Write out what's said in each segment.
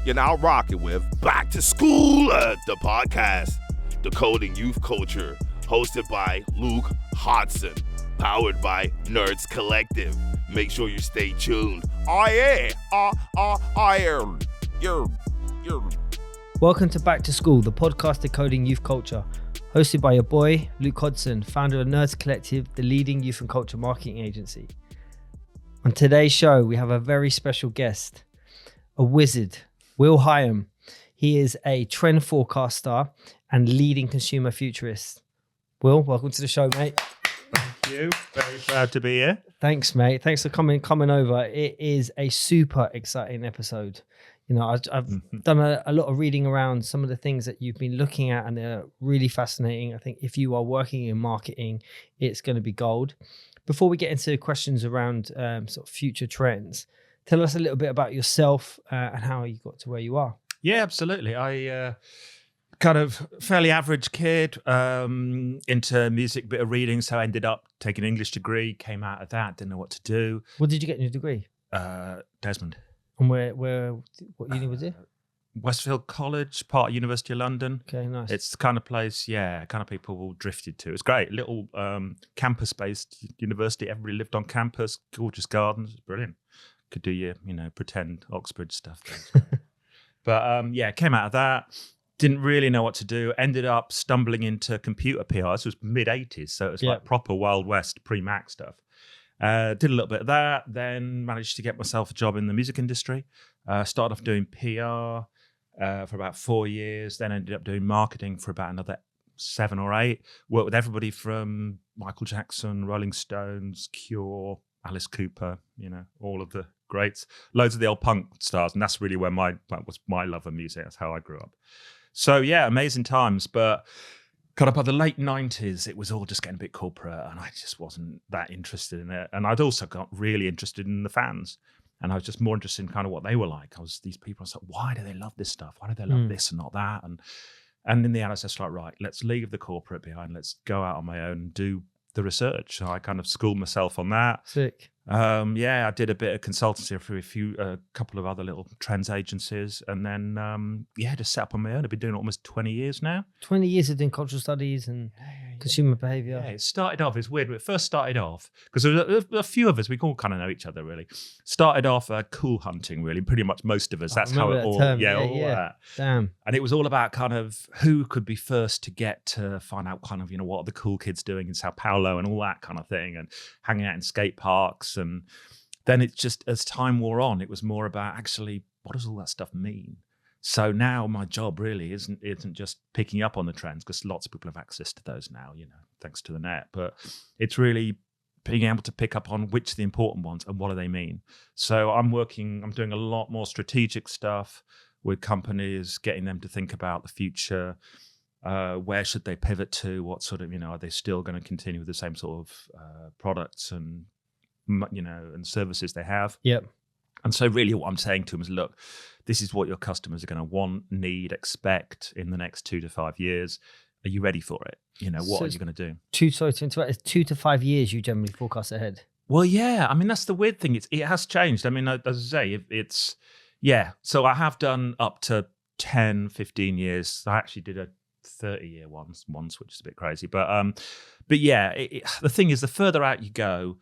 You're now rocking with Back to School, the podcast, Decoding Youth Culture, hosted by Luke Hodson, powered by Nerds Collective. Make sure you stay tuned. Welcome to Back to School, the podcast decoding youth culture, hosted by your boy, Luke Hodson, founder of Nerds Collective, the leading youth and culture marketing agency. On today's show, we have a very special guest, a wizard, Will Higham. He is a trend forecaster and leading consumer futurist. Will, welcome to the show, mate. Thank you. Very proud to be here. Thanks, mate. Thanks for coming over. It is a super exciting episode. You know, I've done a lot of reading around some of the things that you've been looking at, and they're really fascinating. I think if you are working in marketing, it's going to be gold. Before we get into questions around sort of future trends, tell us a little bit about yourself and how you got to where you are. Yeah, absolutely. I kind of fairly average kid, into music, bit of reading. So I ended up taking an English degree, came out of that, didn't know what to do. What did you get in your degree? Desmond. And what uni was it? Westfield College, part of University of London. Okay, nice. It's the kind of place, kind of people all drifted to. It's great. Little campus-based university. Everybody lived on campus, gorgeous gardens. It's brilliant. Could do your, pretend Oxbridge stuff. But came out of that. Didn't really know what to do. Ended up stumbling into computer PR. This was mid-80s, so it was like proper Wild West pre-Mac stuff. Did a little bit of that, then managed to get myself a job in the music industry. Started off doing PR for about 4 years, then ended up doing marketing for about another 7 or 8. Worked with everybody from Michael Jackson, Rolling Stones, Cure, Alice Cooper, all of the greats. Loads of the old punk stars, and that's really where that was my love of music. That's how I grew up. So yeah, amazing times, but kind of by the late 90s, it was all just getting a bit corporate, and I just wasn't that interested in it. And I'd also got really interested in the fans, and I was just more interested in kind of what they were like. These people, I was like, why do they love this stuff? Why do they love this and not that? And in the end, I was just like, right, let's leave the corporate behind. Let's go out on my own and do the research. So I kind of schooled myself on that. Sick. I did a bit of consultancy for a couple of other little trends agencies, and then just set up on my own. I've been doing it almost 20 years now. 20 years of doing cultural studies and consumer behavior. Yeah, it started off, it's weird. When it first started off, because there was a few of us, we all kind of know each other really. Started off cool hunting, really. Pretty much most of us. That's how it all, all that. Damn. And it was all about kind of who could be first to get to find out kind of, what are the cool kids doing in Sao Paulo and all that kind of thing, and hanging out in skate parks. And then it's just, as time wore on, it was more about actually, what does all that stuff mean? So now my job really isn't just picking up on the trends, because lots of people have access to those now, thanks to the net. But it's really being able to pick up on which are the important ones and what do they mean. So I'm doing a lot more strategic stuff with companies, getting them to think about the future. Where should they pivot to? What sort of, are they still going to continue with the same sort of products and and services they have. Yep. And so really what I'm saying to them is, look, this is what your customers are going to want, need, expect in the next 2 to 5 years. Are you ready for it? What are you going to do? Sorry to interrupt. It's 2 to 5 years you generally forecast ahead. Well, yeah. I mean, that's the weird thing. It has changed. I mean, as I say, it's, So I have done up to 10, 15 years. I actually did a 30-year once, which is a bit crazy. But yeah, the thing is, the further out you go,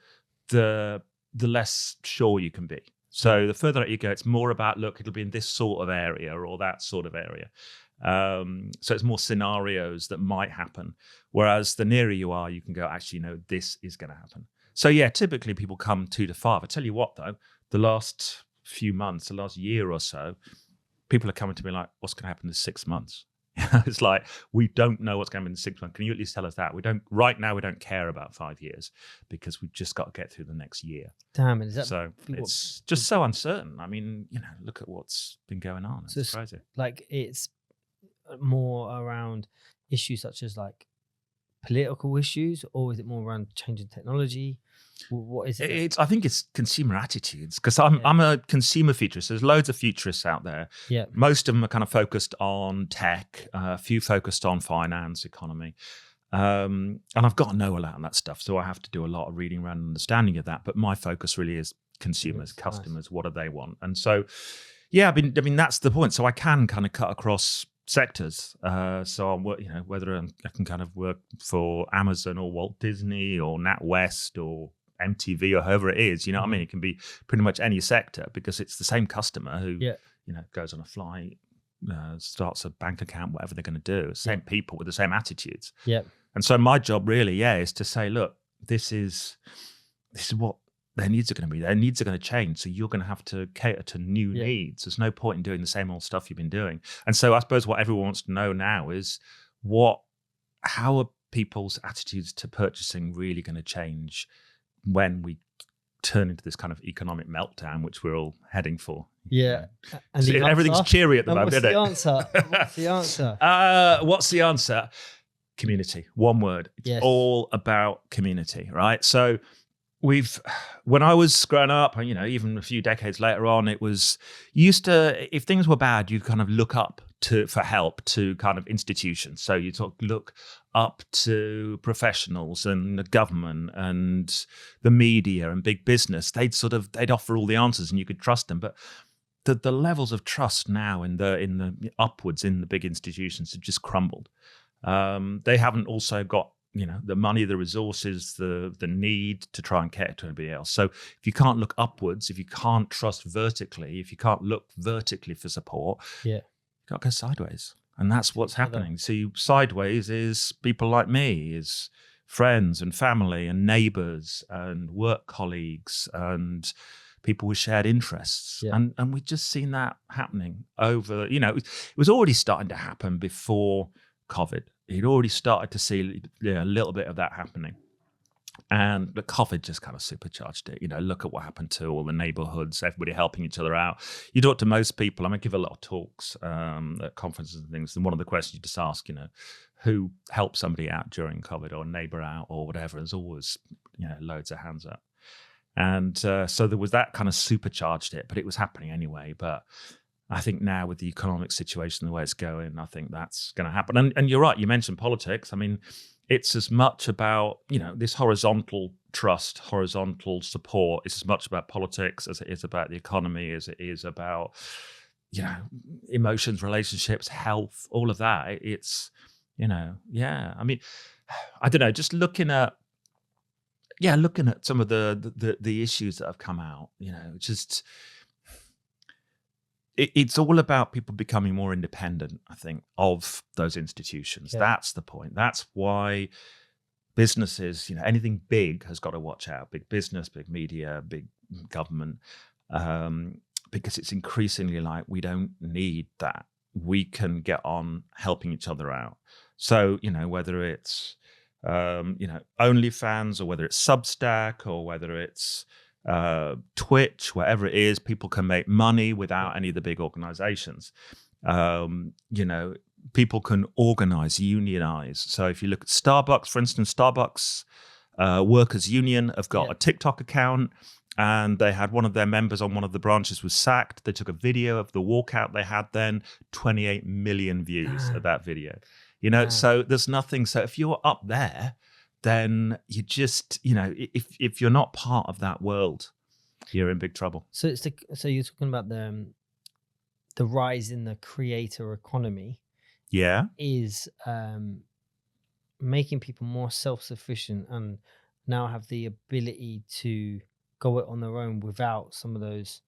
the less sure you can be. So the further out you go, it's more about, look, it'll be in this sort of area or that sort of area. So it's more scenarios that might happen. Whereas the nearer you are, you can go, actually, this is going to happen. So yeah, typically people come 2 to 5. I tell you what, though, the last few months, the last year or so, people are coming to me like, what's going to happen in 6 months? It's like, we don't know what's going to happen in 6 months. Can you at least tell us that? Right now, we don't care about 5 years, because we've just got to get through the next year. Damn, is that so? It's just so uncertain. I mean, look at what's been going on. It's crazy. Like, it's more around issues such as like political issues, or is it more around changing technology? What is it? I think it's consumer attitudes, because I'm a consumer futurist. There's loads of futurists out there. Yeah. Most of them are kind of focused on tech, a few focused on finance, economy. And I've got to know a lot on that stuff. So I have to do a lot of reading around and understanding of that. But my focus really is consumers, customers, nice. What do they want? And so Yeah, I mean that's the point. So I can kind of cut across sectors. So I'm work, whether I can kind of work for Amazon or Walt Disney or NatWest or MTV or whoever it is. You know what I mean? It can be pretty much any sector because it's the same customer who goes on a flight, starts a bank account, whatever they're going to do. Same people with the same attitudes. Yeah. And so my job really, is to say, look, this is what their needs are going to be. Their needs are going to change. So you're going to have to cater to new needs. There's no point in doing the same old stuff you've been doing. And so I suppose what everyone wants to know now is how are people's attitudes to purchasing really going to change when we turn into this kind of economic meltdown, which we're all heading for? Yeah. And so everything's cheery at the moment, isn't it? What's the answer? What's the answer? Community. One word. It's all about community, right? So when I was growing up, and even a few decades later on, it was if things were bad, you'd kind of look up for help to kind of institutions. So you look up to professionals and the government and the media and big business. They'd offer all the answers and you could trust them. But the levels of trust now in the upwards in the big institutions have just crumbled. They haven't also got the money, the resources, the need to try and cater to anybody else. So if you can't look upwards, if you can't trust vertically, if you can't look vertically for support, you've got to go sideways. And that's what's happening. So sideways is people like me, is friends and family and neighbors and work colleagues and people with shared interests. Yeah. And we've just seen that happening over, it was already starting to happen before COVID. He'd already started to see a little bit of that happening. And the COVID just kind of supercharged it. Look at what happened to all the neighborhoods, everybody helping each other out. You talk to most people, I give a lot of talks at conferences and things. And one of the questions you just ask, who helped somebody out during COVID or a neighbor out or whatever, there's always, loads of hands up. And so there was that kind of supercharged it, but it was happening anyway. But I think now with the economic situation, the way it's going, I think that's going to happen. And you're right, you mentioned politics. It's as much about, this horizontal trust, horizontal support. It's as much about politics as it is about the economy, as it is about, emotions, relationships, health, all of that. It's, I don't know, just looking at some of the issues that have come out, it's all about people becoming more independent, I think, of those institutions. Yeah. That's the point. That's why businesses, anything big has got to watch out. Big business, big media, big government, because it's increasingly like we don't need that. We can get on helping each other out. So, whether it's, OnlyFans or whether it's Substack or whether it's Twitch, whatever it is, people can make money without any of the big organizations. People can organize, unionize. So if you look at Starbucks, for instance, Starbucks Workers Union have got a TikTok account, and they had one of their members on one of the branches was sacked. They took a video of the walkout they had then, 28 million views of that video. So there's nothing. So if you're up there, then you just, if you're not part of that world, you're in big trouble. So so you're talking about the rise in the creator economy. Yeah, is making people more self-sufficient and now have the ability to go it on their own without some of those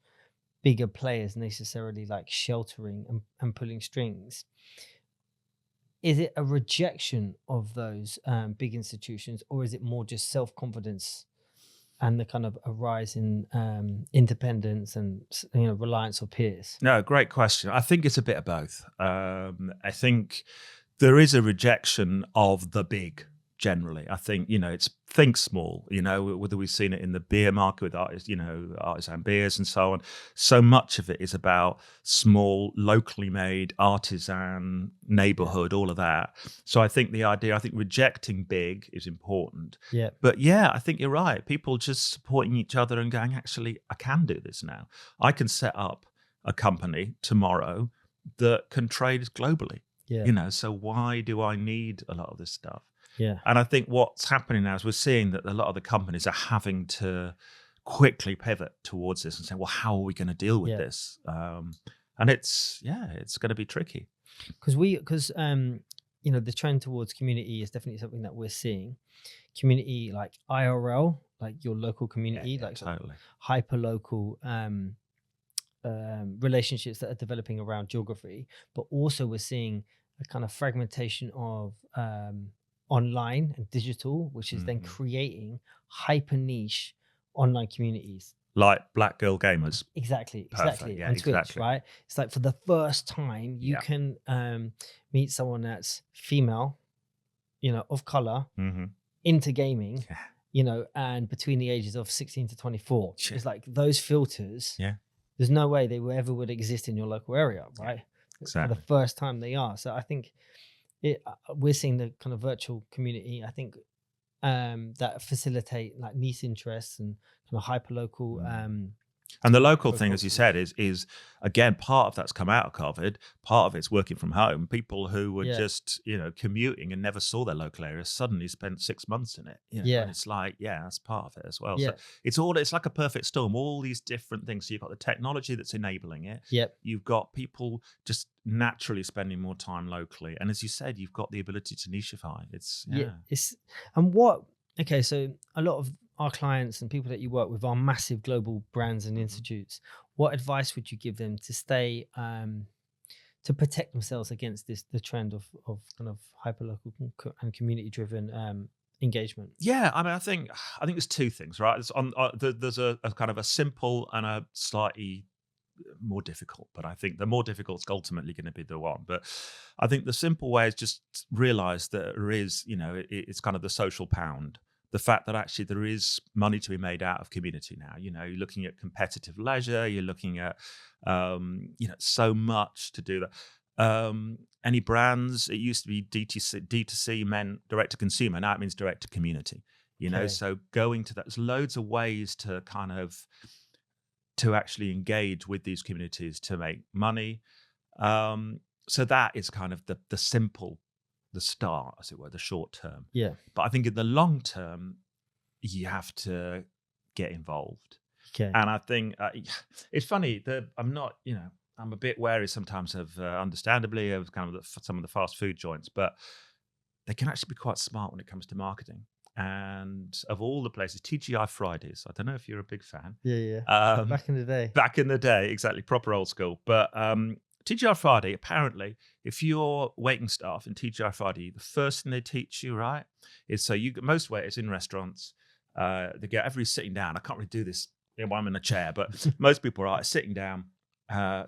bigger players necessarily like sheltering and pulling strings. Is it a rejection of those big institutions, or is it more just self-confidence and the kind of a rise in independence and reliance on peers? No, great question. I think it's a bit of both. I think there is a rejection of the big generally. I think, it's think small, whether we've seen it in the beer market with artisan beers and so on. So much of it is about small, locally made, artisan, neighborhood, all of that. So I think rejecting big is important. Yeah. But yeah, I think you're right. People just supporting each other and going, actually, I can do this now. I can set up a company tomorrow that can trade globally. Yeah. So why do I need a lot of this stuff? Yeah. And I think what's happening now is we're seeing that a lot of the companies are having to quickly pivot towards this and say, well, how are we going to deal with this? And it's going to be tricky. Because the trend towards community is definitely something that we're seeing. Community like IRL, like your local community, like totally hyper local relationships that are developing around geography, but also we're seeing a kind of fragmentation of online and digital, which is then creating hyper niche online communities. Like Black Girl Gamers. Exactly. Yeah, on Twitch, right? It's like for the first time you can meet someone that's female, of color, into gaming, and between the ages of 16 to 24. Sure. It's like those filters. Yeah. There's no way they ever would exist in your local area, right? Exactly. For the first time they are. So I think we're seeing the kind of virtual community, I think, that facilitate like niche interests and kind of hyper local. And the local thing, as you said, is again, part of that's come out of COVID. Part of it's working from home. People who were just, commuting and never saw their local area suddenly spent 6 months in it. And it's like, that's part of it as well. So it's like a perfect storm, all these different things. So you've got the technology that's enabling it. You've got people just naturally spending more time locally. And as you said, you've got the ability to nicheify. So a lot of our clients and people that you work with are massive global brands and institutes. What advice would you give them to stay, to protect themselves against the trend of kind of hyperlocal and community driven engagement? Yeah, I mean, I think there's two things, right? There's a kind of a simple and a slightly more difficult, but I think the more difficult is ultimately going to be the one. But I think the simple way is just realize that there is, it's kind of the social pound. The fact that actually there is money to be made out of community now. You're looking at competitive leisure. You're looking at, so much to do that. Any brands, it used to be D2C meant direct to consumer. Now it means direct to community. So going to that, there's loads of ways to kind of to actually engage with these communities to make money. So that is kind of the simple. The start, as it were, the short term. Yeah. But I think in the long term, you have to get involved. Okay. And I think it's funny that I'm not, I'm a bit wary sometimes of, understandably, of kind of some of the fast food joints, but they can actually be quite smart when it comes to marketing. And of all the places, TGI Fridays, I don't know if you're a big fan. Yeah. Back in the day. Back in the day, exactly, proper old school. But TGI Friday, apparently, if you're waiting staff in TGI Friday, the first thing they teach you, right, is so most waiters in restaurants, they get everybody sitting down. I can't really do this while I'm in a chair, but most people are sitting down.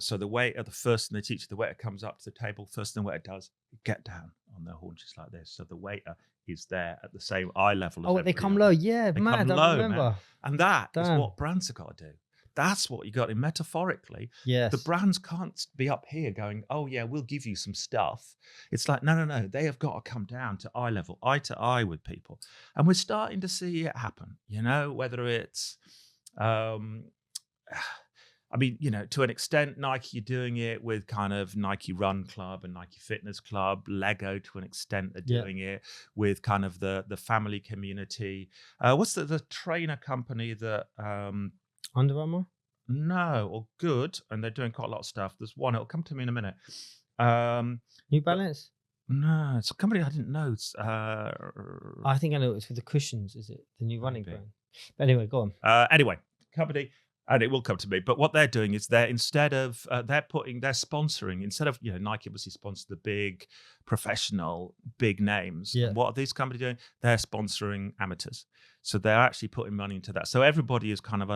So the waiter, the first thing they teach you, the waiter comes up to the table. First thing the waiter does, get down on their haunches like this. So the waiter is there at the same eye level as they come low. Yeah, they mad. come I low, remember. Man. And that is what brands have got to do. That's what you got in metaphorically. Yes. The brands can't be up here going, oh yeah, we'll give you some stuff. It's like, no. They have got to come down to eye level, eye to eye with people. And we're starting to see it happen, whether it's, to an extent, Nike are doing it with kind of Nike Run Club and Nike Fitness Club. Lego, to an extent, are doing it with kind of the family community. What's the trainer company that... Under Armour? No, or Good, and they're doing quite a lot of stuff. There's one, it'll come to me in a minute. New Balance? No, it's a company I didn't know. I think I know it's for the cushions, is it? The new running brand. But anyway, go on. Anyway, company, and it will come to me. But what they're doing is they're sponsoring, instead of, Nike obviously sponsor the big professional, big names. Yeah. What are these companies doing? They're sponsoring amateurs. So they're actually putting money into that. So everybody is kind of,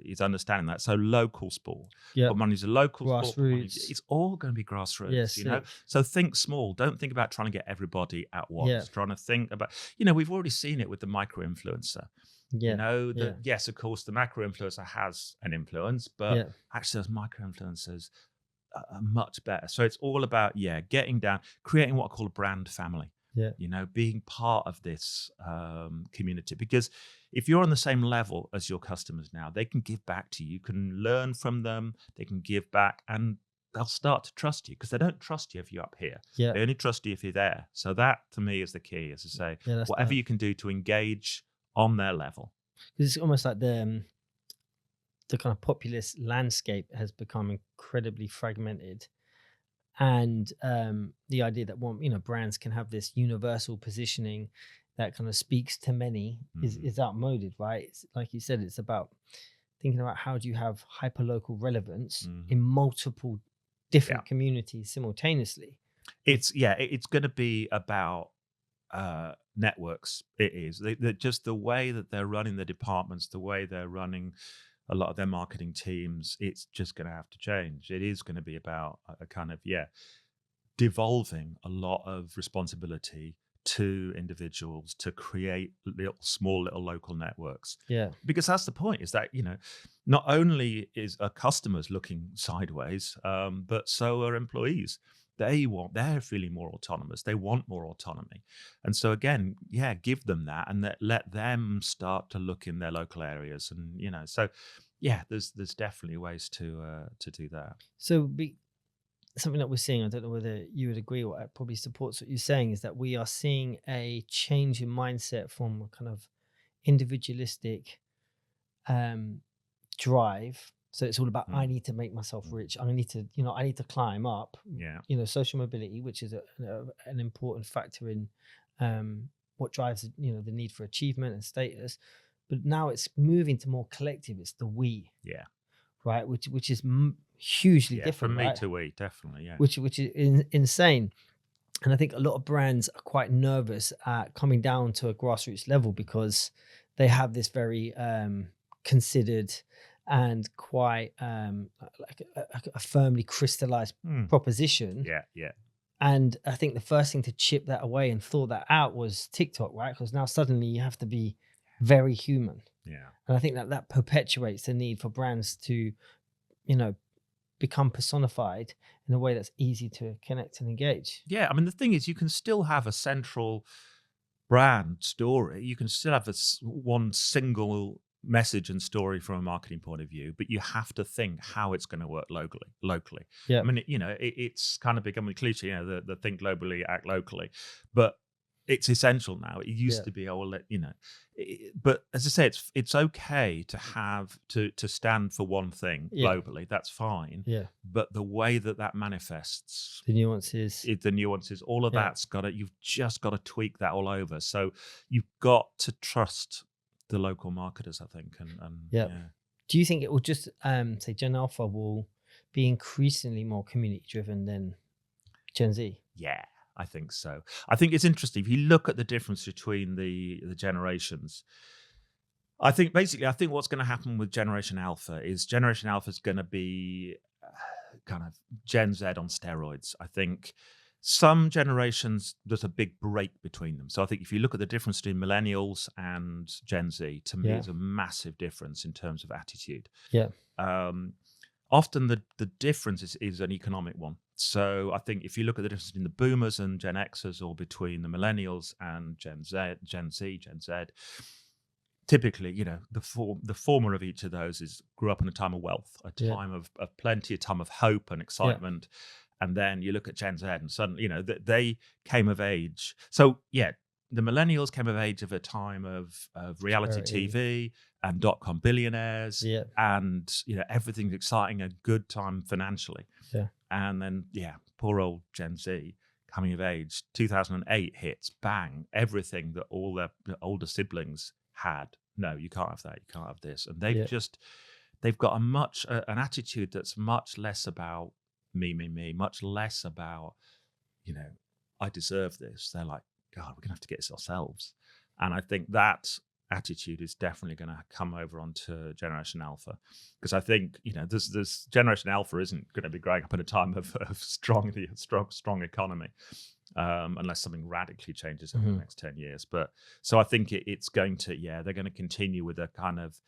is understanding that. So local sport. Yeah. Put money into local grassroots. Sport. It's all going to be grassroots, So think small. Don't think about trying to get everybody at once. Yeah. Trying to think about, we've already seen it with the micro-influencer. Yeah. Yes, of course, the macro-influencer has an influence, but actually those micro-influencers are much better. So it's all about, getting down, creating what I call a brand family. Yeah. Being part of this community, because if you're on the same level as your customers now, they can give back to you. You can learn from them. They can give back, and they'll start to trust you, because they don't trust you if you're up here. Yeah. They only trust you if you're there. So that, to me, is the key. As I say, whatever you can do to engage on their level. Because it's almost like the the kind of populist landscape has become incredibly fragmented, and the idea that brands can have this universal positioning that kind of speaks to many is outmoded, right? It's, like you said, it's about thinking about how do you have hyper-local relevance in multiple different communities simultaneously. It's going to be about networks. It is just the way that they're running the departments, the way they're running a lot of their marketing teams. It's just going to have to change. It is going to be about a kind of devolving a lot of responsibility to individuals to create small little local networks. Because that's the point, is that not only are customers looking sideways, but so are employees. They're feeling more autonomous. They want more autonomy. And so again, give them that, and let them start to look in their local areas. And there's definitely ways to do that. So something that we're seeing, I don't know whether you would agree, or it probably supports what you're saying, is that we are seeing a change in mindset from a kind of individualistic drive. So it's all about, I need to make myself rich. I need to climb up. Social mobility, which is an important factor in what drives the need for achievement and status. But now it's moving to more collective. It's the we. Right, which is hugely different. From me right? to we, definitely. Which is insane. And I think a lot of brands are quite nervous at coming down to a grassroots level, because they have this very considered and quite like a firmly crystallized proposition. And I think the first thing to chip that away and thaw that out was TikTok, right? Because now suddenly you have to be very human. And I think that perpetuates the need for brands to, become personified in a way that's easy to connect and engage. I mean, the thing is, you can still have a central brand story. You can still have one single message and story from a marketing point of view, but you have to think how it's going to work locally. I mean, it's kind of becoming cliche, the think globally, act locally, but it's essential now. It used to be, but as I say, it's okay to have to stand for one thing globally. That's fine. But the way that manifests, the nuances, all of that's you've just got to tweak that all over. So you've got to trust the local marketers, I think. Do you think it will just say Gen Alpha will be increasingly more community driven than Gen Z? I think so. I think it's interesting if you look at the difference between the generations. I think what's going to happen with Generation Alpha is going to be kind of Gen Z on steroids. I think some generations, there's a big break between them. So I think if you look at the difference between millennials and Gen Z, to me, it's a massive difference in terms of attitude. Often the difference is an economic one. So I think if you look at the difference between the boomers and Gen Xers, or between the millennials and Gen Z, typically, the former of each of those grew up in a time of wealth, a time of plenty, a time of hope and excitement. And then you look at Gen Z, and suddenly, they came of age. So the millennials came of age of a time of reality TV and dot-com billionaires, and everything's exciting, a good time financially. And then poor old Gen Z coming of age, 2008 hits, bang, everything that all their older siblings had. No, you can't have that. You can't have this. And they've got an attitude that's much less about me, much less about, I deserve this. They're like, God, we're gonna have to get this ourselves. And I think that attitude is definitely going to come over onto Generation Alpha, because I think this Generation Alpha isn't going to be growing up in a time of strong economy, unless something radically changes in the next 10 years. But so I think it's going to they're going to continue with a kind of,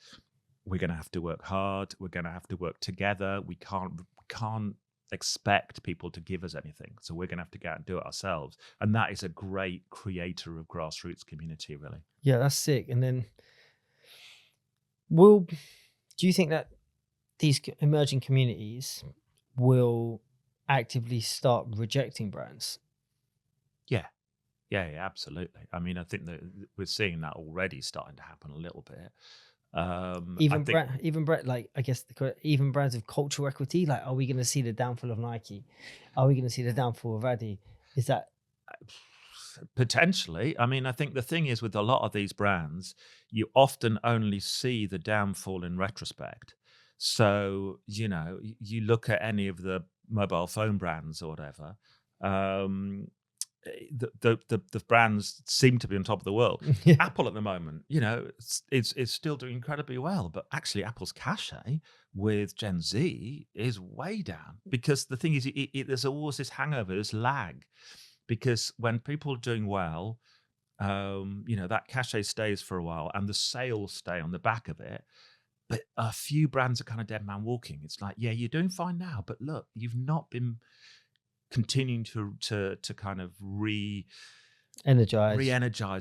we're going to have to work hard, we're going to have to work together, we can't expect people to give us anything, so we're going to have to go out and do it ourselves. And that is a great creator of grassroots community, really. That's sick. And then do you think that these emerging communities will actively start rejecting brands? Yeah, absolutely. I mean, I think that we're seeing that already starting to happen a little bit. Even like I guess even brands of cultural equity. Like, are we going to see the downfall of Nike? Are we going to see the downfall of Adi? Is that potentially? I mean, I think the thing is with a lot of these brands, you often only see the downfall in retrospect. So you look at any of the mobile phone brands or whatever. The brands seem to be on top of the world. Yeah. Apple at the moment, is still doing incredibly well, but actually Apple's cachet with Gen Z is way down, because the thing is, there's always this hangover, this lag, because when people are doing well, that cachet stays for a while and the sales stay on the back of it. But a few brands are kind of dead man walking. It's like, yeah, you're doing fine now, but look, you've not been continuing to kind of re-energize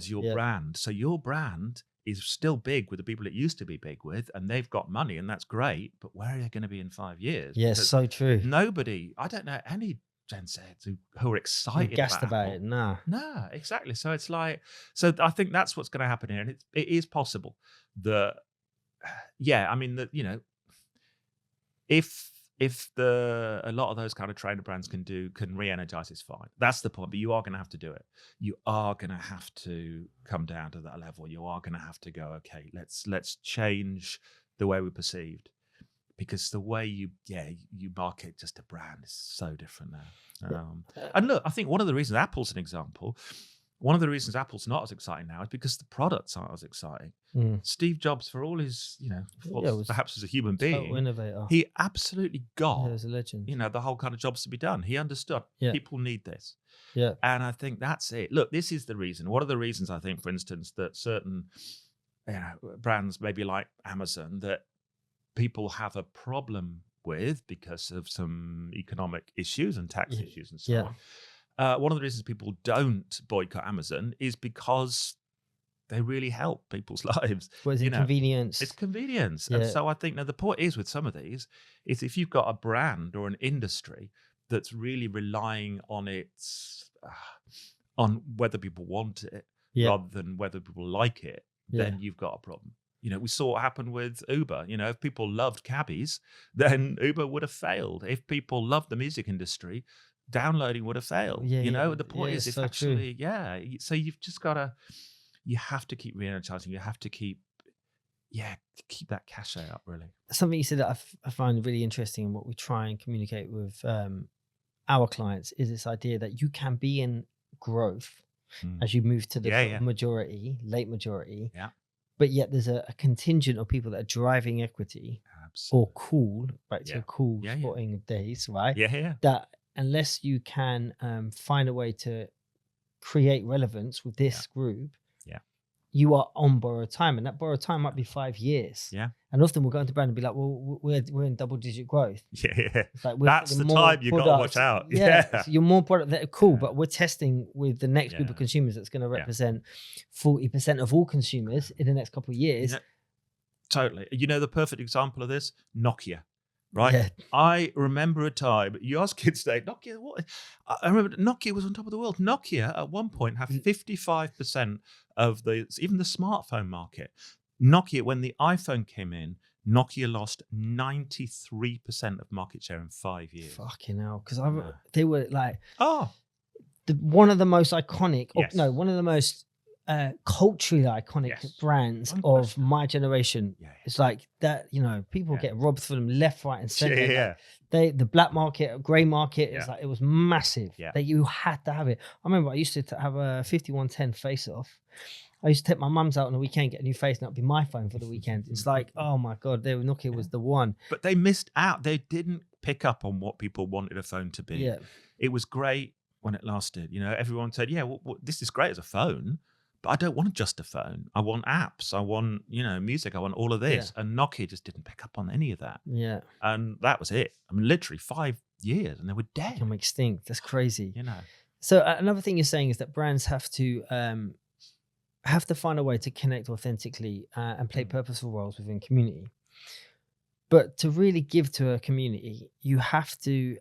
your brand. So your brand is still big with the people it used to be big with, and they've got money, and that's great. But where are they going to be in 5 years? Yes, so true. Nobody, I don't know any Gen Zs who are excited about it. Nah, exactly. So it's like, so I think that's what's going to happen here, and it is possible that, I mean that if a lot of those kind of trainer brands can re-energize, it's fine. That's the point. But you are going to have to do it. You are going to have to come down to that level. You are going to have to go, okay, let's change the way we're perceived, because the way you market just a brand is so different now. And look, I think one of the reasons Apple's an example. One of the reasons Apple's not as exciting now is because the products aren't as exciting. Steve Jobs, for all his, perhaps as a human being, innovator, he absolutely got, he was a legend. The whole kind of jobs to be done. He understood people need this. Yeah. And I think that's it. Look, this is the reason. One of the reasons, I think, for instance, that certain brands, maybe like Amazon, that people have a problem with because of some economic issues and tax issues and so on. One of the reasons people don't boycott Amazon is because they really help people's lives. Well, it's convenience. It's convenience. And so I think the point is with some of these is if you've got a brand or an industry that's really relying on on whether people want it rather than whether people like it, then you've got a problem. We saw what happened with Uber. If people loved cabbies, then Uber would have failed. If people loved the music industry, downloading would have failed. The point is, it's so actually true. So you've just got you have to keep re-energizing. You have to keep that cachet up, really. Something you said that I find really interesting, and what we try and communicate with our clients is this idea that you can be in growth as you move to the sort of majority, late majority, but yet there's a contingent of people that are driving equity. Absolutely. Or cool, back to cool sporting days, right? That unless you can find a way to create relevance with this group, you are on borrowed time, and that borrowed time might be 5 years. And often we'll go into brand and be like, well, we're in double-digit growth. It's like that's the time you got to watch out. So you're more product that are cool, but we're testing with the next group of consumers that's going to represent 40% of all consumers in the next couple of years. Totally. The perfect example of this, Nokia. Right. I remember a time, you ask kids today, Nokia, what? I remember Nokia was on top of the world. Nokia at one point had 55% of even the smartphone market. Nokia, when the iPhone came in, Nokia lost 93% of market share in 5 years. Fucking hell. Because they were like, one of the most iconic, one of the most culturally iconic brands 100%. Of my generation. It's like that, people get robbed for them left, right, and center. The black market, grey market, it's like it was massive. That you had to have it. I remember I used to have a 5110 face off. I used to take my mum's out on the weekend, get a new face, and that'd be my phone for the weekend. It's like, oh my God, Nokia was the one. But they missed out. They didn't pick up on what people wanted a phone to be. It was great when it lasted. Everyone said, this is great as a phone, but I don't want just a phone. I want apps. I want, music. I want all of this. And Nokia just didn't pick up on any of that. And that was it. I mean, literally 5 years and they were dead. Become extinct. That's crazy. So another thing you're saying is that brands have to find a way to connect authentically and play purposeful roles within community. But to really give to a community, you have to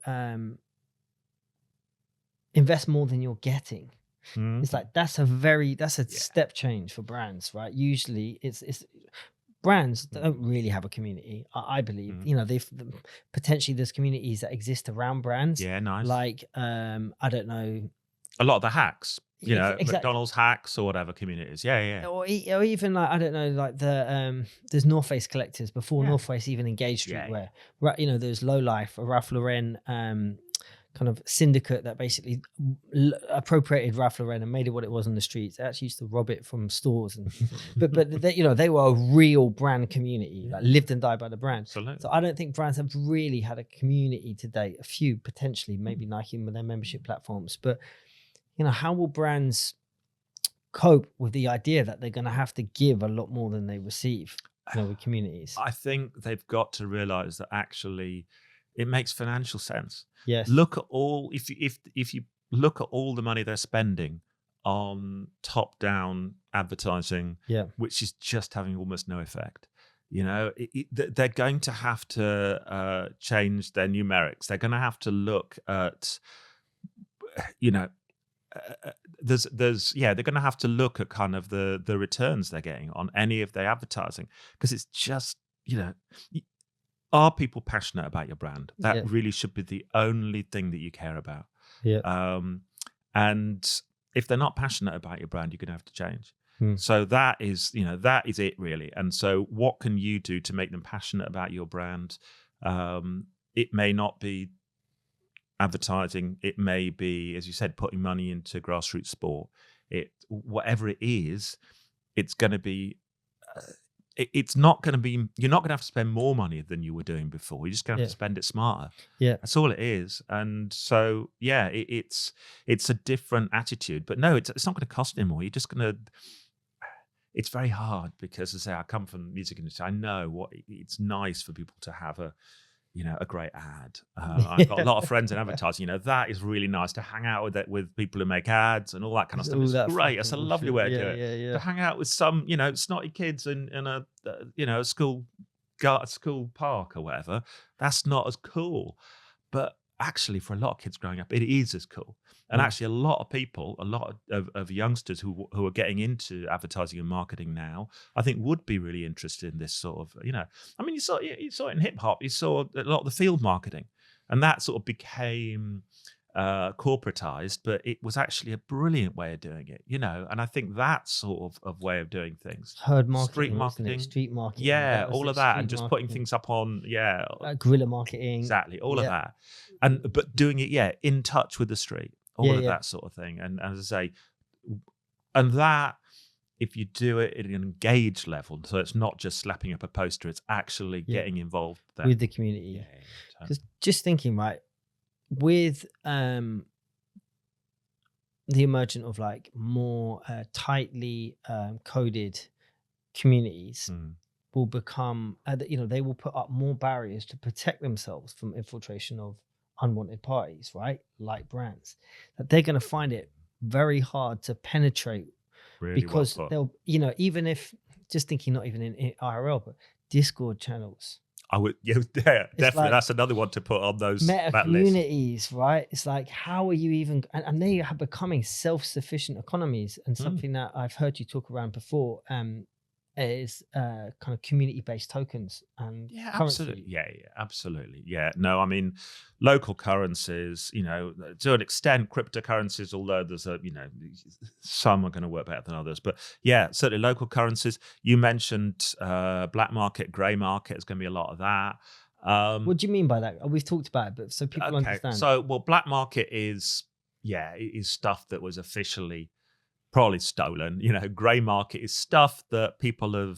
invest more than you're getting. It's like that's a step change for brands, right? Usually it's brands don't really have a community. I believe, they've potentially there's communities that exist around brands. Yeah, nice. Like, I don't know. A lot of the hacks, Exactly. McDonald's hacks or whatever communities. Yeah. Or even like, I don't know, like there's North Face collectors before North Face even engaged streetwear. Yeah. There's Low Life, a Ralph Lauren kind of syndicate that basically appropriated Ralph Lauren and made it what it was on the streets. They actually used to rob it from stores, but they were a real brand community, like lived and died by the brand. Absolutely. So I don't think brands have really had a community to date. A few potentially, maybe Nike with their membership platforms, but how will brands cope with the idea that they're going to have to give a lot more than they receive with communities? I think they've got to realize that actually it makes financial sense. Yes. Look at all, if you look at all the money they're spending on top-down advertising, which is just having almost no effect. They're going to have to change their numerics. They're going to have to look at, they're going to have to look at kind of the returns they're getting on any of their advertising, because it's just, are people passionate about your brand? That really should be the only thing that you care about. Yeah. And if they're not passionate about your brand, you're going to have to change. So that is it really. And so what can you do to make them passionate about your brand? It may not be advertising. It may be, as you said, putting money into grassroots sport. Whatever it is, it's going to be, it's not going to be, you're not going to have to spend more money than you were doing before. You're just going to have to spend it smarter. Yeah. That's all it is. And so, it's a different attitude, but no, it's not going to cost anymore. You're just going to, it's very hard because, as I say, I come from the music industry. I know what it's nice for people to have a great ad. I've got a lot of friends in advertising. That is really nice to hang out with people who make ads and all that kind of stuff. It's great. It's a lovely way to do it. Yeah. To hang out with some, snotty kids in a school park or whatever, that's not as cool. But actually, for a lot of kids growing up, it is as cool. And actually, a lot of people, a lot of youngsters who are getting into advertising and marketing now, I think would be really interested in this sort of, I mean, you saw it in hip hop. You saw a lot of the field marketing, and that sort of became corporatized, but it was actually a brilliant way of doing it, and I think that sort of way of doing things. Herd marketing, street marketing, yeah, all of that, and just putting things up on, guerrilla marketing, exactly, all of that, but doing it, in touch with the street. All of that sort of thing. And as I say, and that, if you do it at an engaged level, so it's not just slapping up a poster, it's actually getting involved there. With the community. Because just thinking, right, with the emergence of like more tightly coded communities will become, they will put up more barriers to protect themselves from infiltration of unwanted parties, right? Like brands, that they're going to find it very hard to penetrate, really, because they'll, even if, just thinking, not even in IRL, but Discord channels. I would, definitely. Like, that's another one to put on those meta communities, right? It's like, how are you even, and they are becoming self-sufficient economies. And something that I've heard you talk around before, is kind of community-based tokens and currency. Absolutely. No, I mean, local currencies, to an extent, cryptocurrencies, although there's some are going to work better than others, but certainly local currencies. You mentioned black market, grey market. There's going to be a lot of that. What do you mean by that? We've talked about it, but so people understand. So, black market is stuff that was officially probably stolen. Grey market is stuff that people are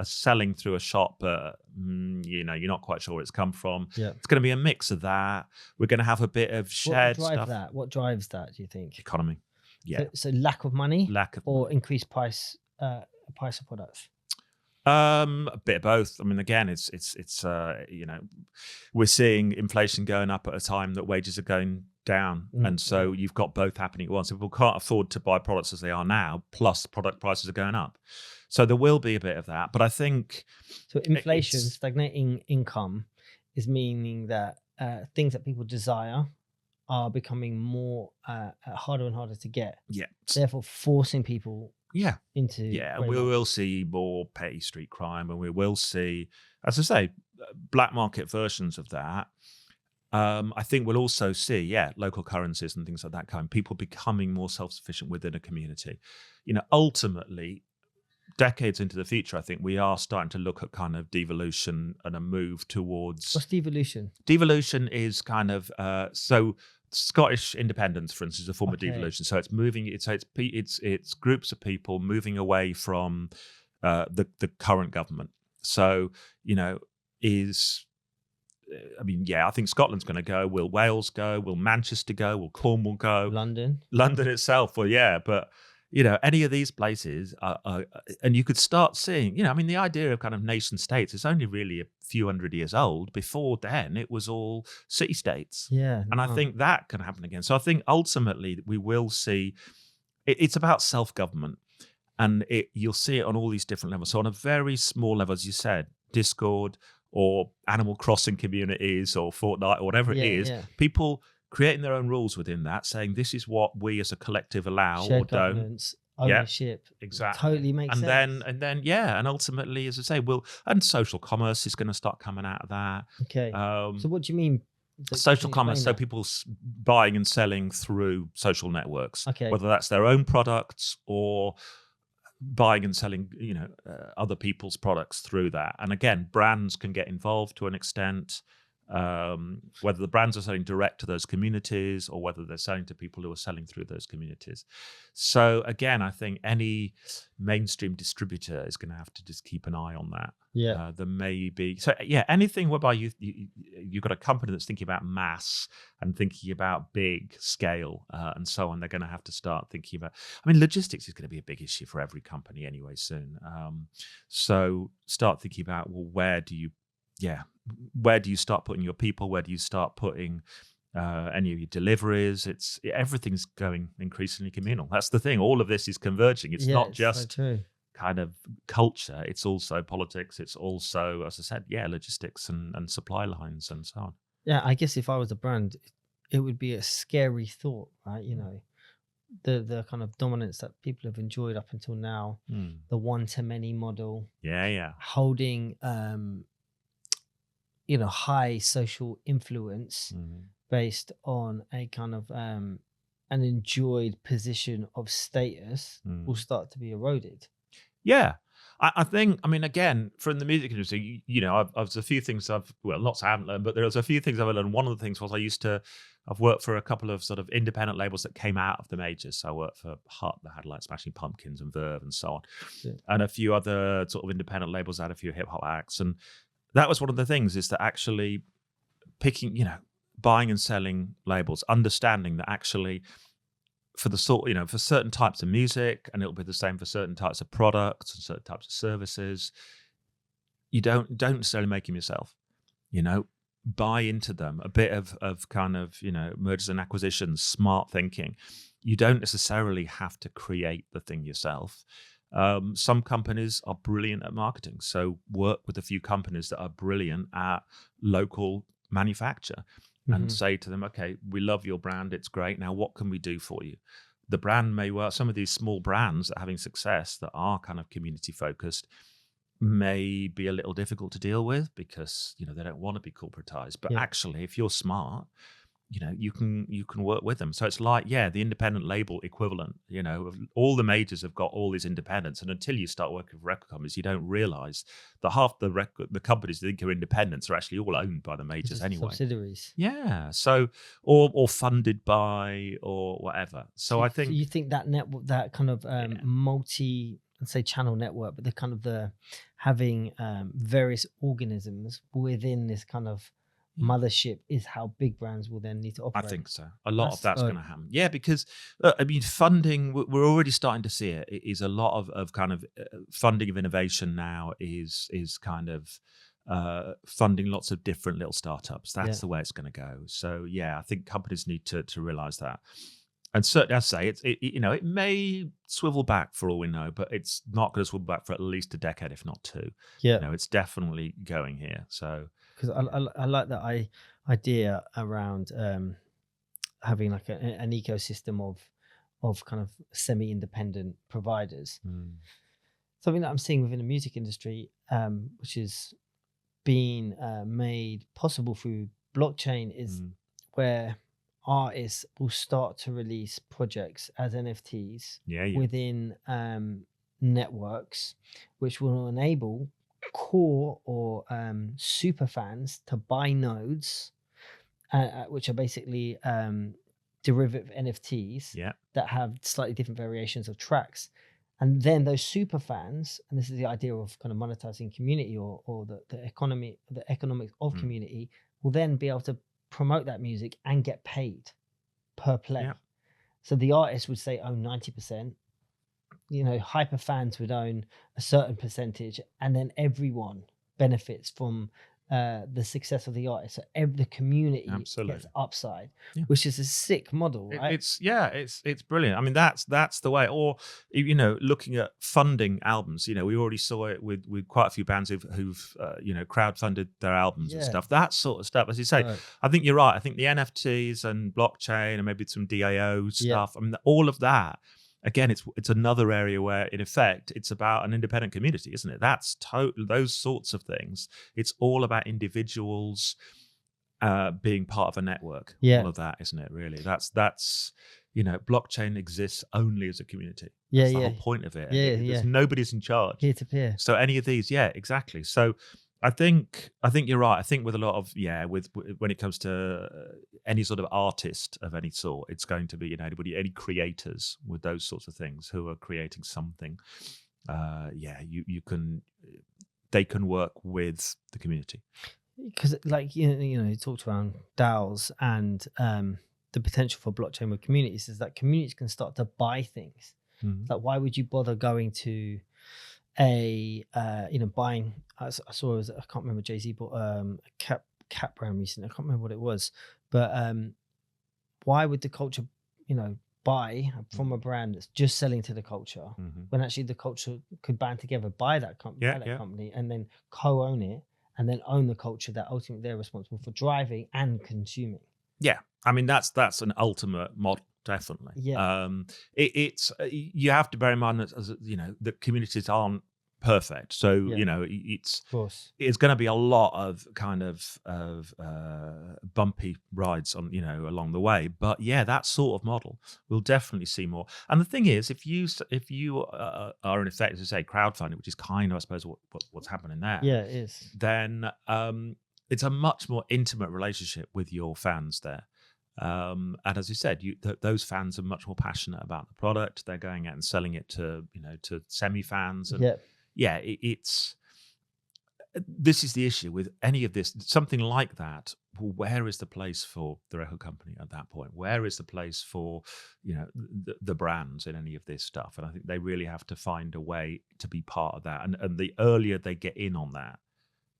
selling through a shop, but you're not quite sure where it's come from. It's going to be a mix of that. We're going to have a bit of shared stuff. What drives that, do you think? Economy. So lack of money, or money. Increased price of products. A bit of both. I mean, again, it's we're seeing inflation going up at a time that wages are going down, and so you've got both happening at once. People can't afford to buy products as they are now, plus product prices are going up, so there will be a bit of that. But I think inflation, stagnating income, is meaning that things that people desire are becoming more harder and harder to get. Therefore forcing people into and we will see more petty street crime, and we will see, as I say, black market versions of that. I think we'll also see, local currencies and things like that kind. People becoming more self-sufficient within a community. Ultimately, decades into the future, I think we are starting to look at kind of devolution and a move towards. What's devolution? Devolution is kind of so Scottish independence, for instance, is a form of devolution. So it's moving. It's groups of people moving away from the current government. So I think Scotland's going to go. Will Wales go? Will Manchester go? Will Cornwall go? London itself. Well, but any of these places are, and you could start seeing, the idea of kind of nation states is only really a few hundred years old. Before then, it was all city states. Yeah. And I think that can happen again. So I think ultimately we will see, it's about self-government, and you'll see it on all these different levels. So on a very small level, as you said, Discord or Animal Crossing communities or Fortnite or whatever it is, people creating their own rules within that, saying this is what we as a collective allow shared or don't. Governance, ownership. Exactly. Totally makes sense. And then, and ultimately, as I say, and social commerce is going to start coming out of that. Okay. So what do you mean? Social commerce, so people buying and selling through social networks, whether that's their own products or buying and selling, other people's products through that. And again, brands can get involved to an extent. Whether the brands are selling direct to those communities or whether they're selling to people who are selling through those communities. So again, I think any mainstream distributor is going to have to just keep an eye on that. Yeah. There may be, anything whereby you've got a company that's thinking about mass and thinking about big scale and so on, they're going to have to start thinking about, logistics is going to be a big issue for every company anyway soon. So start thinking about, well, where do you start putting your people? Where do you start putting any of your deliveries? Everything's going increasingly communal. That's the thing. All of this is converging. It's not just kind of culture. It's also politics. It's also, as I said, logistics and supply lines and so on. Yeah, I guess if I was a brand, it would be a scary thought, right? The kind of dominance that people have enjoyed up until now, the one-to-many model. Yeah. Holding high social influence based on a kind of an enjoyed position of status will start to be eroded. Yeah. I think, again, from the music industry, there's a few things lots I haven't learned, but there's a few things I've learned. One of the things was I've worked for a couple of sort of independent labels that came out of the majors. So I worked for Hut that had like Smashing Pumpkins and Verve and so on. Yeah. And a few other sort of independent labels that had a few hip hop acts. And that was one of the things, is that actually picking, buying and selling labels, understanding that actually for the sort, for certain types of music, and it'll be the same for certain types of products and certain types of services, you don't necessarily make them yourself, buy into them, a bit of kind of, mergers and acquisitions, smart thinking. You don't necessarily have to create the thing yourself. Some companies are brilliant at marketing, so work with a few companies that are brilliant at local manufacture and say to them, okay, we love your brand, it's great, now what can we do for you? The brand may work. Some of these small brands that are having success that are kind of community focused may be a little difficult to deal with because they don't want to be corporatized, but actually if you're smart, you can work with them. So it's like, the independent label equivalent, all the majors have got all these independents. And until you start working with record companies, you don't realize that half the companies that think are independents are actually all owned by the majors anyway. Subsidiaries. Yeah. So, or funded by, or whatever. So I think. You think that network, that kind of multi, let's say channel network, but the kind of having various organisms within this kind of mothership is how big brands will then need to operate. I think so. A lot of that's going to happen. Yeah, because funding, we're already starting to see it. It is a lot of kind of funding of innovation now is kind of funding lots of different little startups. That's the way it's going to go. So I think companies need to realize that. And certainly, I say it may swivel back for all we know, but it's not going to swivel back for at least a decade, if not two. Yeah, it's definitely going here. So. Because I like that idea around having like an ecosystem of kind of semi-independent providers. Mm. Something that I'm seeing within the music industry, which is being made possible through blockchain, is where artists will start to release projects as NFTs within networks, which will enable core or super fans to buy nodes, which are basically derivative NFTs that have slightly different variations of tracks. And then those super fans, and this is the idea of kind of monetizing community or the economics of community, will then be able to promote that music and get paid per play. Yeah. So the artist would say own 90%, hyper fans would own a certain percentage, and then everyone benefits from the success of the artist. So the community gets upside, which is a sick model, right? It's brilliant. I mean, that's the way. Or looking at funding albums, we already saw it with quite a few bands who've crowdfunded their albums and stuff. That sort of stuff, as you say. Right. I think you're right. I think the NFTs and blockchain and maybe some DAO stuff. I mean, all of that. Again, it's another area where, in effect, it's about an independent community, isn't it? That's those sorts of things. It's all about individuals being part of a network. All of that, isn't it? Really, that's blockchain exists only as a community. That's the whole point of it. There's nobody's in charge. Peer to peer. So any of these, exactly. So I think you're right. I think with a lot of when it comes to any sort of artist of any sort, it's going to be any creators with those sorts of things who are creating something. They can work with the community. Because you talked around DAOs and the potential for blockchain with communities is that communities can start to buy things. Mm-hmm. Like, why would you bother going to buying? I saw I can't remember, Jay-Z bought a cap brand recently. I can't remember what it was, but why would the culture buy from a brand that's just selling to the culture when actually the culture could band together, buy that company and then co-own it and then own the culture that ultimately they're responsible for driving and consuming? Yeah, I mean that's an ultimate model. Definitely. Yeah. It's you have to bear in mind that the communities aren't perfect, so it's going to be a lot of kind of bumpy rides on along the way. But that sort of model we'll definitely see more. And the thing is, if you are in effect, as I say, crowdfunding, which is kind of I suppose what's happening there. Yeah, it is. Then it's a much more intimate relationship with your fans there. And as you said, those fans are much more passionate about the product. They're going out and selling it to semi fans, and this is the issue with any of this. Something like that. Well, where is the place for the record company at that point? Where is the place for the brands in any of this stuff? And I think they really have to find a way to be part of that. And the earlier they get in on that,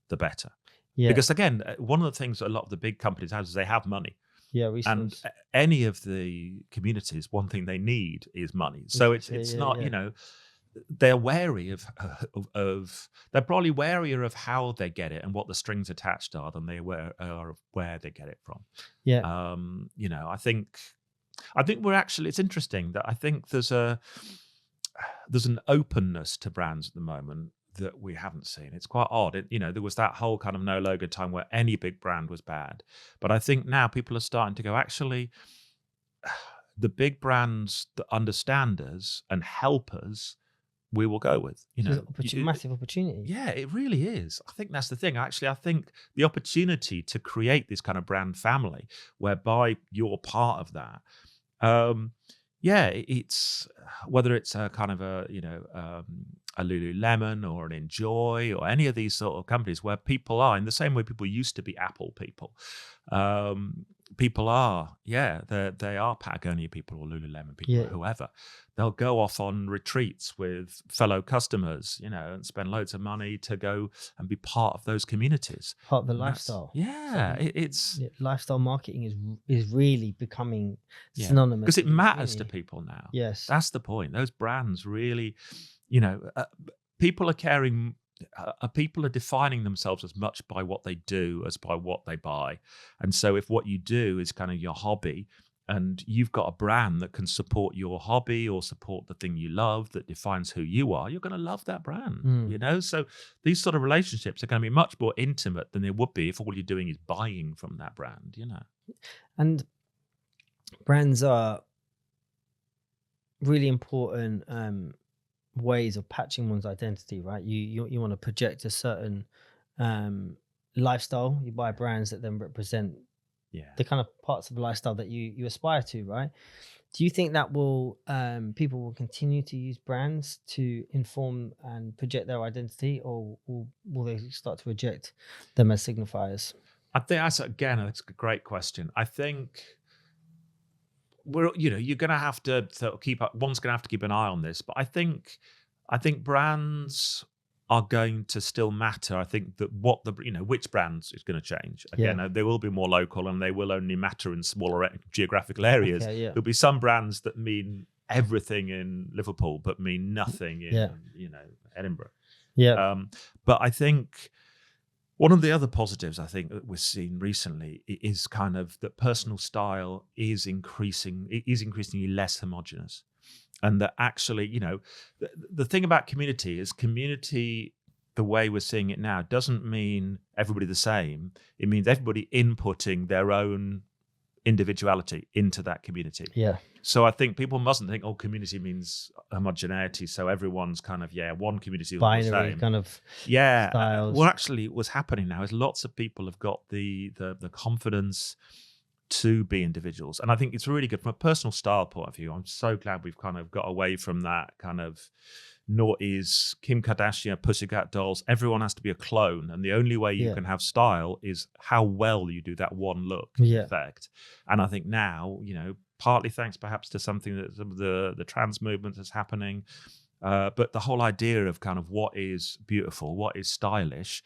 the better. Yeah. Because again, one of the things that a lot of the big companies have is they have money. Yeah, resource. And any of the communities, one thing they need is money. So it's not, they're wary of they're probably warier of how they get it and what the strings attached are than they are of where they get it from. Yeah. I think we're actually, it's interesting that I think there's an openness to brands at the moment that we haven't seen. It's quite odd. There was that whole kind of no logo time where any big brand was bad. But I think now people are starting to go, actually, the big brands that understand us and help us, we will go with. Massive opportunity. Yeah, it really is. I think that's the thing. Actually, I think the opportunity to create this kind of brand family whereby you're part of that. It's whether it's a kind of a Lululemon or an Enjoy or any of these sort of companies where people are in the same way people used to be Apple people. People are, they are Patagonia people or Lululemon people or whoever. They'll go off on retreats with fellow customers, and spend loads of money to go and be part of those communities. Part of the lifestyle. It's lifestyle marketing is really becoming synonymous because it matters to people now. Yes, that's the point. Those brands really, people are caring. People are defining themselves as much by what they do as by what they buy. And so if what you do is kind of your hobby and you've got a brand that can support your hobby or support the thing you love that defines who you are, you're going to love that brand, you know? So these sort of relationships are going to be much more intimate than they would be if all you're doing is buying from that brand, you know? And brands are really important ways of patching one's identity, right? You want to project a certain lifestyle. You buy brands that then represent the kind of parts of the lifestyle that you aspire to, right? Do you think that will people will continue to use brands to inform and project their identity, or will they start to reject them as signifiers? I think that's a great question. I think you're going to have to keep up. One's going to have to keep an eye on this, but I think brands are going to still matter. I think that which brands is going to change. Again, they will be more local and they will only matter in smaller geographical areas. There'll be some brands that mean everything in Liverpool, but mean nothing in Edinburgh. But I think one of the other positives I think that we've seen recently is kind of that personal style is increasingly less homogenous. And that actually, the thing about community is the way we're seeing it now, doesn't mean everybody the same. It means everybody inputting their own individuality into that community. So I think people mustn't think, community means homogeneity. So everyone's kind of, one community is the same. Kind of styles. What actually what's happening now is lots of people have got the confidence to be individuals. And I think it's really good from a personal style point of view. I'm so glad we've kind of got away from that kind of noughties, Kim Kardashian, Pussycat Dolls. Everyone has to be a clone. And the only way you can have style is how well you do that one look effect. And I think now, partly thanks perhaps to something that some of the trans movement is happening, but the whole idea of kind of what is beautiful, what is stylish,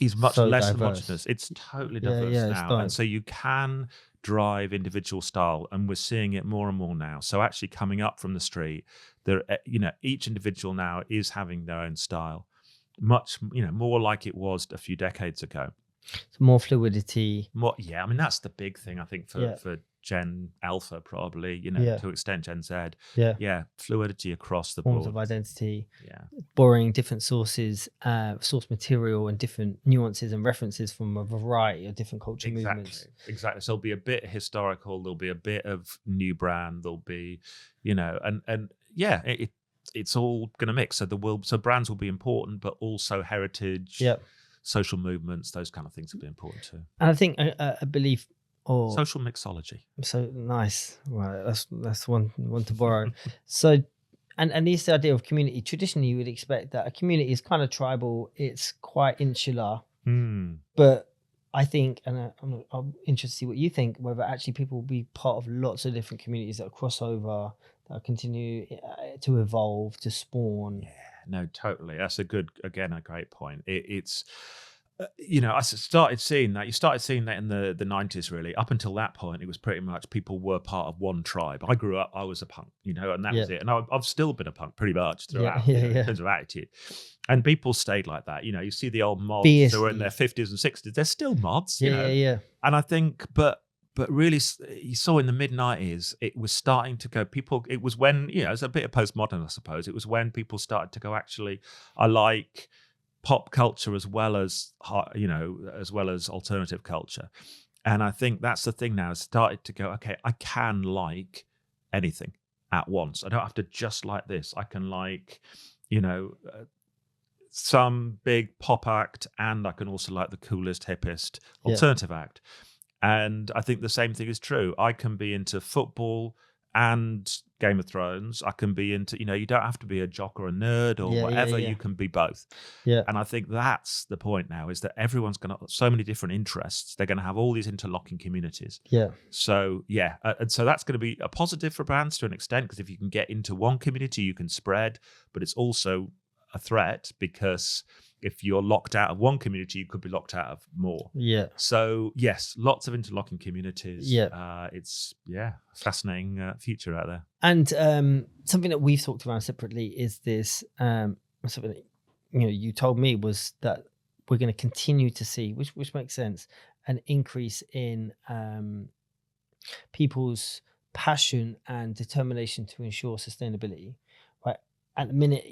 is much less homogenous. It's totally diverse now. And so you can drive individual style, and we're seeing it more and more now. So actually coming up from the street, each individual now is having their own style, much, more like it was a few decades ago. So more fluidity. I mean, that's the big thing, I think, for Gen Alpha, probably, to extent Gen Z. Fluidity across the forms board. of identity. Borrowing different sources, source material, and different nuances and references from a variety of different culture movements. Exactly. So there'll be a bit historical, there'll be a bit of new brand, there'll be, it's all going to mix. So brands will be important, but also heritage, social movements, those kind of things will be important too. And I think a belief or social mixology. So nice, right? That's one to borrow. So, and this idea of community. Traditionally, you would expect that a community is kind of tribal. It's quite insular, but I think, and I'm interested to see what you think, whether actually people will be part of lots of different communities that cross over, that continue to evolve, to spawn. No, totally. That's a great point. It's I started seeing that. You started seeing that in the 90s, really. Up until that point, it was pretty much people were part of one tribe. I grew up, I was a punk, and that was it. And I've still been a punk pretty much throughout in terms of attitude. And people stayed like that. You see the old mods who were in their 50s and 60s. They're still mods, And I think, but really, you saw in the mid-90s, it was starting to go, it was when, it's a bit of postmodern, I suppose. It was when people started to go, actually, I like pop culture as well as alternative culture. And I think that's the thing now. It's started to go, okay, I can like anything at once. I don't have to just like this. I can like, some big pop act, and I can also like the coolest, hippest alternative act. And I think the same thing is true. I can be into football and Game of Thrones. I can be into, you don't have to be a jock or a nerd or whatever. You can be both. And I think that's the point now, is that everyone's going to, so many different interests. They're going to have all these interlocking communities. So, and so that's going to be a positive for brands to an extent, because if you can get into one community, you can spread, but it's also a threat, because if you're locked out of one community, you could be locked out of more. So yes, lots of interlocking communities. It's fascinating future out there. And something that we've talked around separately is this something that you told me was that we're going to continue to see, which makes sense, an increase in people's passion and determination to ensure sustainability, right? At the minute,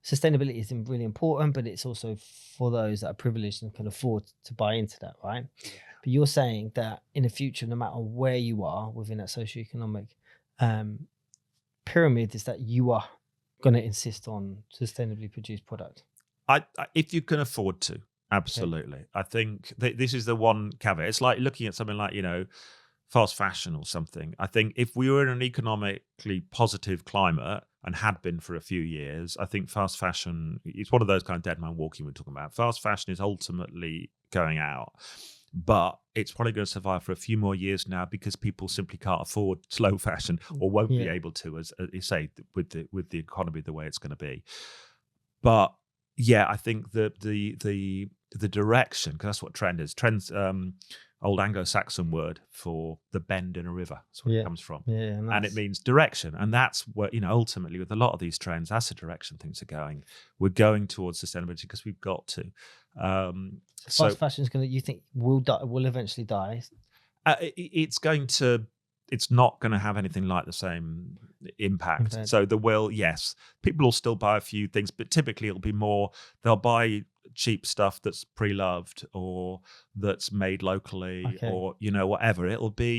sustainability is really important, but it's also for those that are privileged and can afford to buy into that, right? Yeah. But you're saying that in the future, no matter where you are within that socioeconomic pyramid, is that you are going to insist on sustainably produced product. If you can afford to, absolutely. Okay. I think this is the one caveat. It's like looking at something like, fast fashion or something. I think if we were in an economically positive climate and had been for a few years, I think fast fashion, it's one of those kind of dead man walking we're talking about. Fast fashion is ultimately going out, but it's probably going to survive for a few more years now because people simply can't afford slow fashion or won't be able to, as you say, with the economy the way it's going to be. But yeah, I think the direction, because that's what trend is. Trend's old Anglo-Saxon word for the bend in a river. That's where it comes from. Yeah, nice. And it means direction. And that's what, ultimately with a lot of these trends, that's the direction things are going. We're going towards sustainability because we've got to. Fast fashion is going to, you think, will eventually die? It's not going to have anything like the same impact. So yes, people will still buy a few things, but typically it'll be more, they'll buy cheap stuff that's pre-loved or that's made locally or, whatever. It'll be,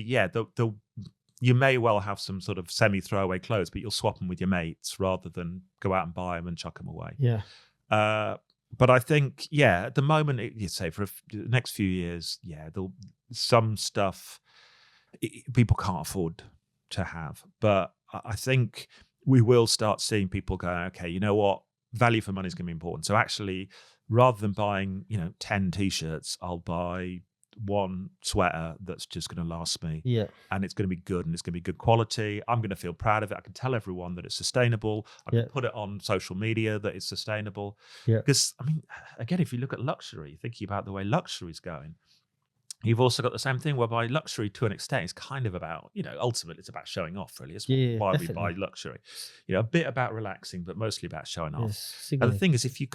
you may well have some sort of semi-throwaway clothes, but you'll swap them with your mates rather than go out and buy them and chuck them away. Yeah. But I think, at the moment, you'd say for the next few years, some stuff people can't afford to have. But I think we will start seeing people going, okay, you know what? Value for money is going to be important. So actually, rather than buying, 10 T-shirts, I'll buy one sweater that's just going to last me. Yeah. And it's going to be good and it's going to be good quality. I'm going to feel proud of it. I can tell everyone that it's sustainable. I can put it on social media that it's sustainable. Yeah. Because, again, if you look at luxury, thinking about the way luxury is going, you've also got the same thing whereby luxury to an extent is kind of about, ultimately it's about showing off, really. It's why definitely. We buy luxury. A bit about relaxing, but mostly about showing off. And the thing is, if you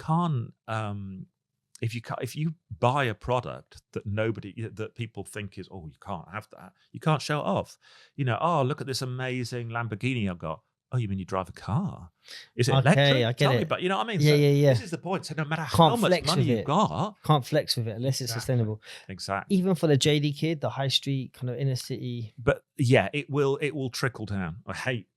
buy a product that people think is, you can't have that, you can't show it off. Look at this amazing Lamborghini I've got. Oh, you mean you drive a car? Is it electric? I get Tell me it. But you know what I mean? Yeah. This is the point. So no matter how much money you've got, can't flex with it unless it's sustainable. Exactly. Even for the JD kid, the high street kind of inner city. But it will trickle down. I hate,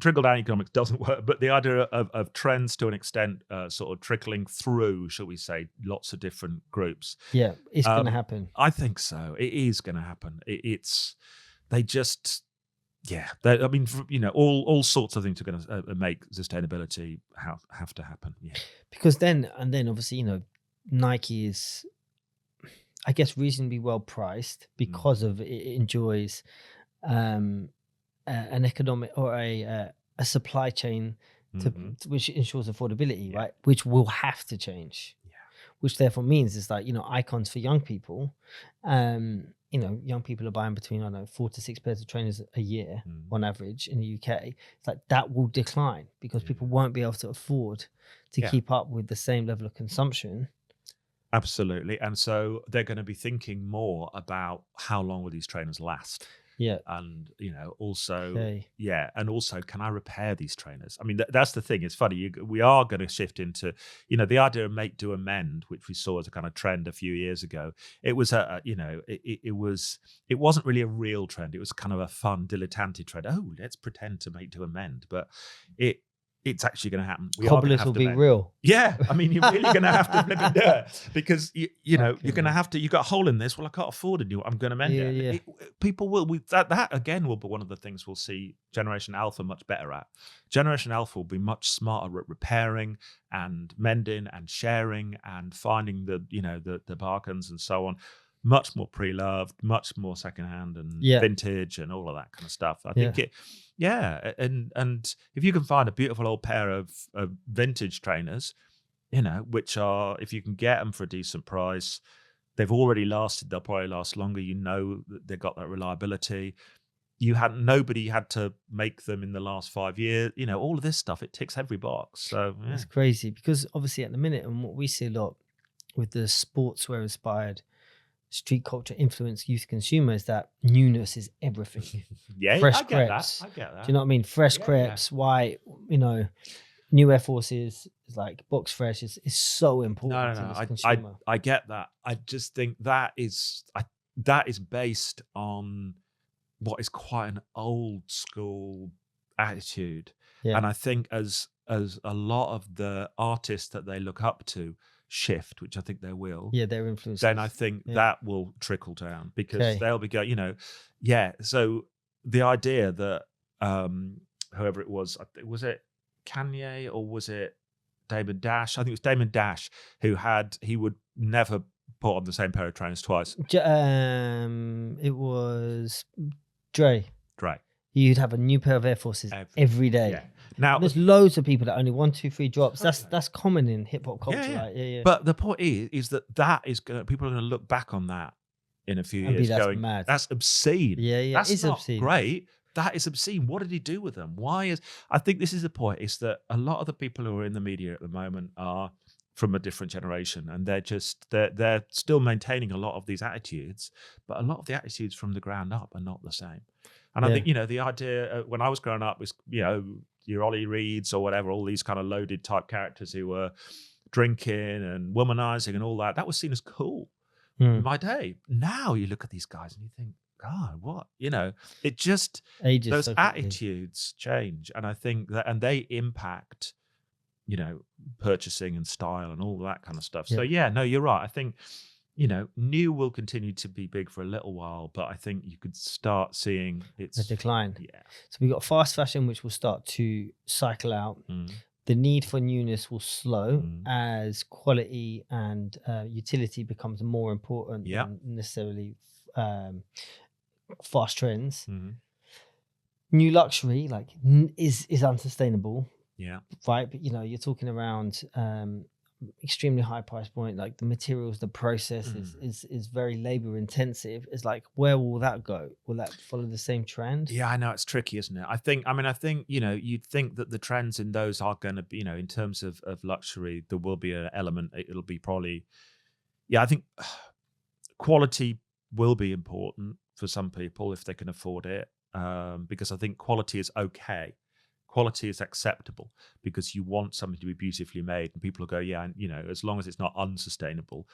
trickle down economics doesn't work, but the idea of trends to an extent, sort of trickling through, shall we say, lots of different groups. Yeah, it's going to happen. I think so. It is going to happen. All sorts of things are going to make sustainability have to happen. Yeah, because then obviously, Nike is, I guess, reasonably well priced because of it enjoys an economic or a supply chain which ensures affordability, right? Which will have to change. Yeah. Which therefore means is that icons for young people. Young people are buying between 4 to 6 pairs of trainers a year on average in the UK. It's like that will decline because people won't be able to afford to keep up with the same level of consumption. Absolutely. And so they're going to be thinking more about how long will these trainers last? Yeah. And, also, and also, can I repair these trainers? I mean, that's the thing. It's funny. We are going to shift into, the idea of make, do, amend, which we saw as a kind of trend a few years ago. It was, it wasn't really a real trend. It was kind of a fun, dilettante trend. Oh, let's pretend to make, do, amend. But it's actually going to happen. Cobblers will be real. Yeah, I mean, you're really going to have to flip and do it because you're going to have to. You got a hole in this. Well, I can't afford it. I'm going to mend it. People will. That again will be one of the things we'll see Generation Alpha much better at. Generation Alpha will be much smarter at repairing and mending and sharing and finding the bargains and so on. Much more pre-loved, much more secondhand and vintage and all of that kind of stuff. I think and if you can find a beautiful old pair of vintage trainers, which are, if you can get them for a decent price, they've already lasted. They'll probably last longer. That they've got that reliability. Nobody had to make them in the last 5 years. All of this stuff, it ticks every box. So it's crazy because obviously at the minute, and what we see a lot with the sportswear inspired street culture influence youth consumers that newness is everything. Yeah, Fresh I get crepes. that. I get that. Do you know what I mean? Fresh Yeah, crepes, white, new Air Forces, like box fresh is so important to this consumer. I get that. I just think that is based on what is quite an old school attitude. Yeah. And I think as a lot of the artists that they look up to shift, which I think they will. Yeah, their influence. Then I think that will trickle down because they'll be going, So the idea that whoever it was it Kanye or was it Damon Dash? I think it was Damon Dash he would never put on the same pair of trainers twice. It was Dre. You'd have a new pair of Air Forces every day. Yeah. Now there's loads of people that only 1, 2, 3 drops. That's common in hip hop culture. Yeah. But the point is that is going. People are going to look back on that in a few years, going, mad. That's obscene. Yeah. That's not obscene. Great. That is obscene. What did he do with them? I think this is the point, is that a lot of the people who are in the media at the moment are from a different generation, and they're still maintaining a lot of these attitudes, but a lot of the attitudes from the ground up are not the same. And I think, the idea when I was growing up was, your Ollie Reeds or whatever, all these kind of loaded type characters who were drinking and womanizing and all that, that was seen as cool in my day. Now you look at these guys and you think, God, what? It just, ages those so attitudes change. And I think that, and they impact, purchasing and style and all that kind of stuff. So no, you're right. I think, new will continue to be big for a little while, but I think you could start seeing a decline. Yeah. So we've got fast fashion, which will start to cycle out. The need for newness will slow as quality and utility becomes more important than necessarily fast trends. New luxury is unsustainable. Yeah. Right. But you're talking around extremely high price point, like the materials, the process is very labor intensive. It's like, where will that go? Will that follow the same trend? Yeah, I know, it's tricky, isn't it? I think you'd think that the trends in those are going to be, in terms of luxury, there will be an element. It'll be probably, I think quality will be important for some people if they can afford it, because I think quality is okay. Quality is acceptable because you want something to be beautifully made, and people will go, yeah, and as long as it's not unsustainable,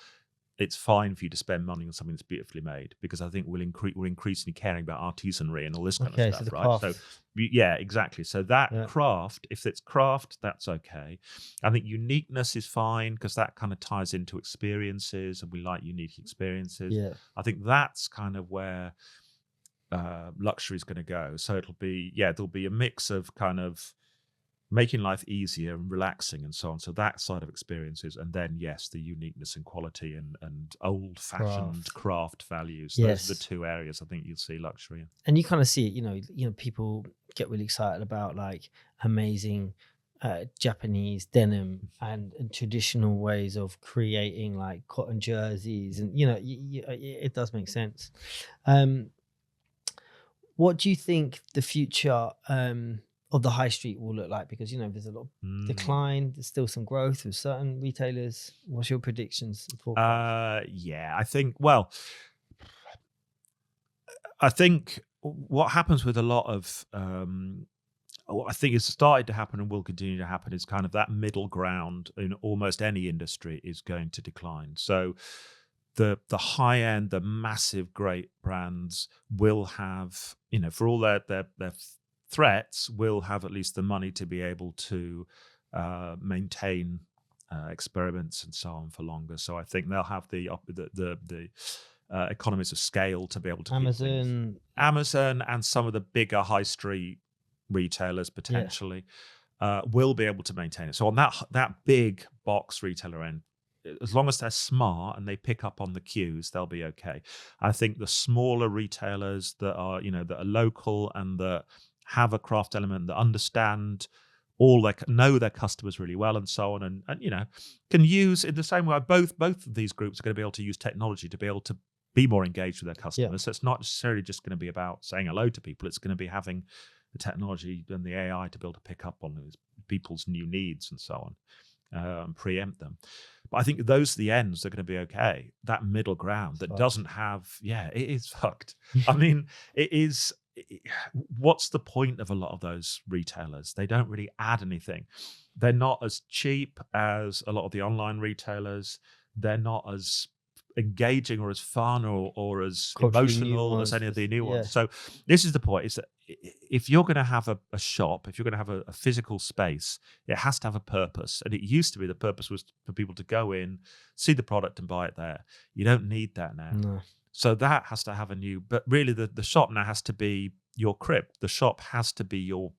it's fine for you to spend money on something that's beautifully made, because I think we're increasingly caring about artisanry and all this kind of stuff, right? Craft. So yeah, exactly. So that craft, if it's craft, that's okay. I think uniqueness is fine because that kind of ties into experiences, and we like unique experiences. Yeah. I think that's kind of where luxury is going to go. So there'll be a mix of kind of making life easier and relaxing and so on. So that side of experiences, and then yes, the uniqueness and quality and old-fashioned craft values. Those are the two areas I think you'll see luxury in. And you kind of see it. People get really excited about like amazing Japanese denim and traditional ways of creating like cotton jerseys, and it does make sense. What do you think the future of the high street will look like? Because there's a lot of decline. There's still some growth with certain retailers. What's your predictions? I think what happens with a lot of what I think has started to happen and will continue to happen is kind of that middle ground in almost any industry is going to decline. So the high end, the massive great brands will have, for all their threats, will have at least the money to be able to maintain experiments and so on for longer. So I think they'll have the economies of scale to be able to Amazon and some of the bigger high street retailers potentially will be able to maintain it. So on that big box retailer end, as long as they're smart and they pick up on the cues, they'll be okay. I think the smaller retailers that are local and that have a craft element, that understand know their customers really well and so on, and can use in the same way. Both of these groups are going to be able to use technology to be able to be more engaged with their customers. So it's not necessarily just going to be about saying hello to people. It's going to be having the technology and the AI to be able to pick up on those people's new needs and so on, preempt them. But I think those are the ends that are going to be okay. That middle ground that doesn't have, it is fucked. I mean, what's the point of a lot of those retailers? They don't really add anything. They're not as cheap as a lot of the online retailers. They're not as engaging or as fun or as emotional as any of the new ones. So this is the point, is that if you're going to have a shop, if you're going to have a physical space, it has to have a purpose. And it used to be the purpose was for people to go in, see the product and buy it there. You don't need that now. No. So that has to have a new, but really the shop now has to be your crib. The shop has to be your,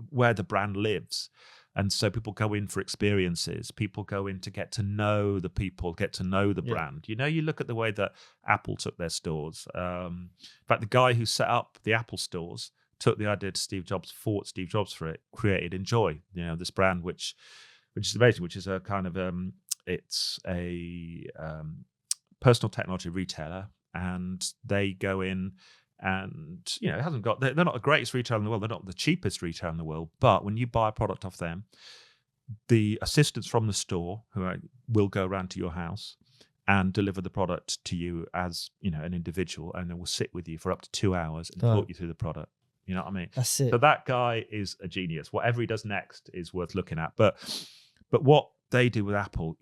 where the brand lives. And so people go in for experiences. People go in to get to know the people, get to know the brand. You look at the way that Apple took their stores. In fact, the guy who set up the Apple stores took the idea to Steve Jobs, fought Steve Jobs for it, created Enjoy, this brand, which is amazing, which is a kind of, it's a personal technology retailer. And they go in and, it hasn't got, they're not the greatest retailer in the world. They're not the cheapest retailer in the world. But when you buy a product off them, the assistants from the store will go around to your house and deliver the product to you as, an individual. And they will sit with you for up to 2 hours and talk you through the product. You know what I mean? That's it. So that guy is a genius. Whatever he does next is worth looking at. But what they do with Apple,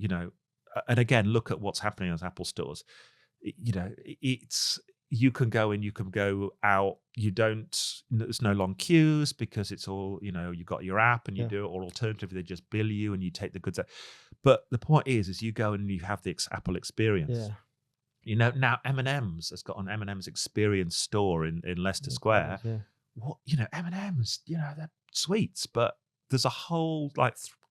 and again, look at what's happening in those Apple stores. It's, you can go in, you can go out. There's no long queues because it's all, you've got your app and you do it, or alternatively, they just bill you and you take the goods out. But the point is you go in and you have the Apple experience. Yeah. Now M&M's has got an M&M's experience store in Leicester Square. Yeah. What, M&M's, they're sweets, but there's a whole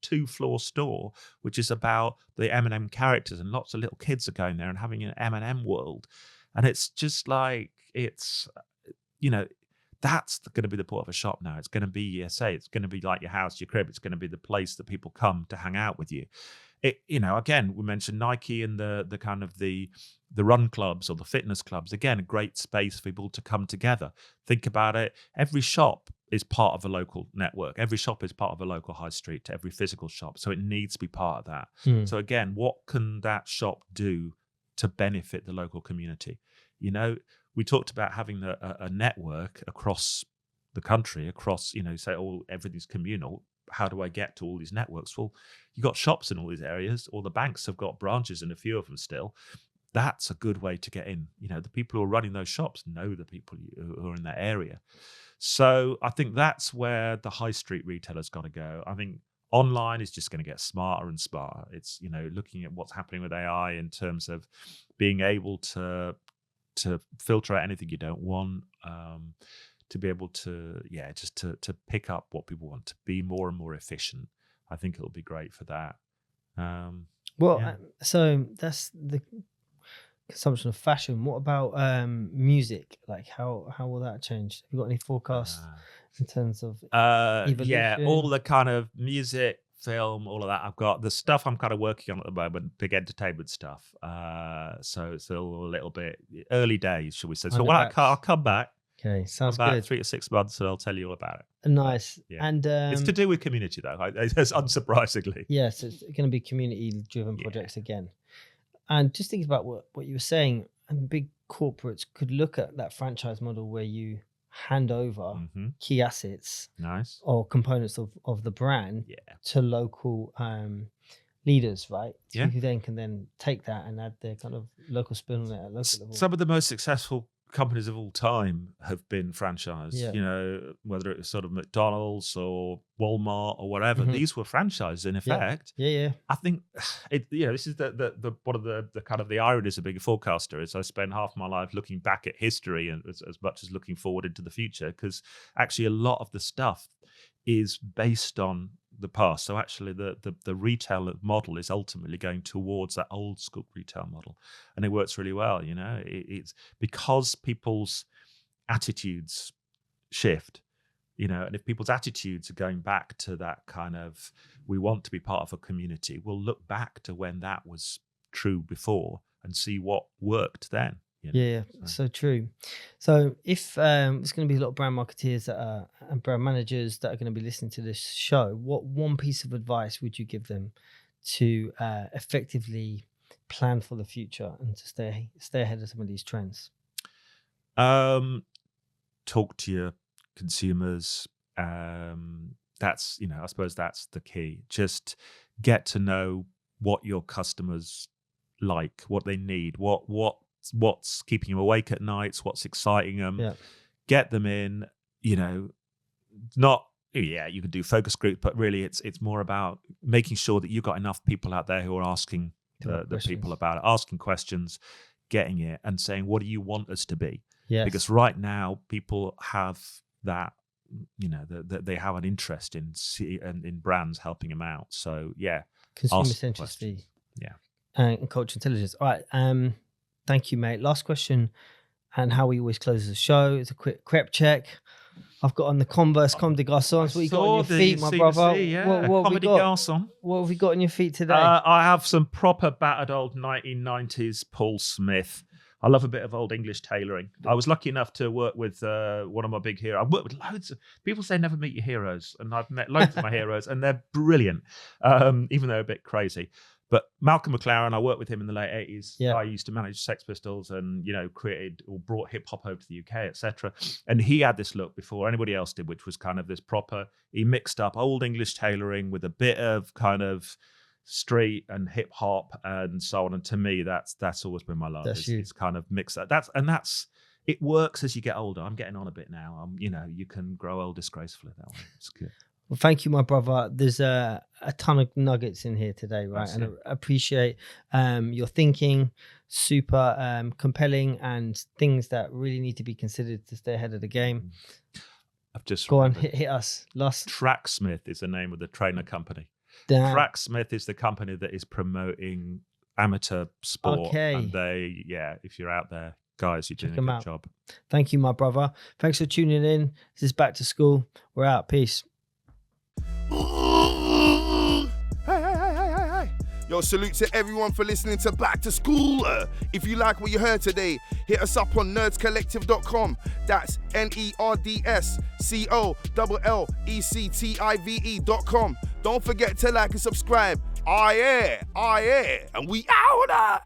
2-floor store which is about the M&M characters, and lots of little kids are going there and having an M&M world. And it's just that's going to be the point of a shop now. It's going to be, it's going to be like your house, your crib. It's going to be the place that people come to hang out with you. Again, we mentioned Nike and the kind of the run clubs or the fitness clubs. Again, a great space for people to come together. Think about it. Every shop is part of a local network. Every shop is part of a local high street to every physical shop. So it needs to be part of that. So again, what can that shop do to benefit the local community? We talked about having a network across the country, across, say everything's communal. How do I get to all these networks? Well, you got shops in all these areas, or the banks have got branches in a few of them still. That's a good way to get in. The people who are running those shops know the people who are in that area. So I think that's where the high street retailer's got to go. I think online is just going to get smarter and smarter. It's, looking at what's happening with AI in terms of being able to filter out anything you don't want, to be able to, just to pick up what people want, to be more and more efficient. I think it'll be great for that. So that's the consumption of fashion. What about music? How will that change? Have you got any forecasts in terms of evolution? All the kind of music, film, all of that. I've got the stuff I'm kind of working on at the moment, big entertainment stuff. So it's still a little bit early days, shall we say. So I'll come back. Okay, sounds good. 3 to 6 months, and I'll tell you all about it. Nice. Yeah. And it's to do with community, though. It's unsurprisingly. Yes, it's going to be community-driven projects again. And just thinking about what you were saying, and big corporates could look at that franchise model where you hand over key assets, nice, or components of the brand to local leaders, right? Who then can take that and add their kind of local spin on it at local level. Some of the most successful companies of all time have been franchised. Whether it was sort of McDonald's or Walmart or whatever, these were franchised in effect. I think this is the one of the kind of the ironies of being a forecaster is I spend half my life looking back at history and as much as looking forward into the future, because actually a lot of the stuff is based on the past. So actually the retail model is ultimately going towards that old school retail model, and it works really well. It's because people's attitudes shift, and if people's attitudes are going back to that kind of, we want to be part of a community, we'll look back to when that was true before and see what worked then. So true. So if there's going to be a lot of brand marketeers and brand managers that are going to be listening to this show, what one piece of advice would you give them to effectively plan for the future and to stay ahead of some of these trends? Talk to your consumers. That's, I suppose that's the key. Just get to know what your customers like, what they need, what's keeping you awake at nights, what's exciting them. Yeah. Get them in. You could do focus groups, but really it's more about making sure that you've got enough people out there who are asking the people about it, asking questions, getting it, and saying, what do you want us to be? Yes. Because right now people have that, they have an interest in brands helping them out. So yeah, consumer centricity, and cultural intelligence. All right, thank you, mate. Last question, and how we always close the show is a quick crep check. I've got on the Converse Comme des Garçons. What you got on your feet, my brother? What have we got? What have we got on your feet today? I have some proper battered old 1990s Paul Smith. I love a bit of old English tailoring. I was lucky enough to work with one of my big heroes. I've worked with loads of people say never meet your heroes, and I've met loads of my heroes, and they're brilliant, even though they're a bit crazy. But Malcolm McLaren, I worked with him in the late 80s. Yeah. I used to manage Sex Pistols and, created or brought hip hop over to the UK, etc. And he had this look before anybody else did, which was kind of this proper, he mixed up old English tailoring with a bit of kind of street and hip hop and so on. And to me, that's always been my love. It's kind of mix that. It works as you get older. I'm getting on a bit now. You can grow old disgracefully that way. It's good. Well, thank you, my brother. There's a ton of nuggets in here today, right? And I appreciate your thinking, super compelling, and things that really need to be considered to stay ahead of the game. I've just go on, hit us. Tracksmith is the name of the trainer company. Damn. Tracksmith is the company that is promoting amateur sport. Okay. And if you're out there, guys, you're doing a good job. Thank you, my brother. Thanks for tuning in. This is Back to School. We're out. Peace. Hey. Yo, salute to everyone for listening to Back to School. If you like what you heard today, hit us up on nerdscollective.com. That's NERDSCOLLECTIVE.com. Don't forget to like and subscribe. And we out.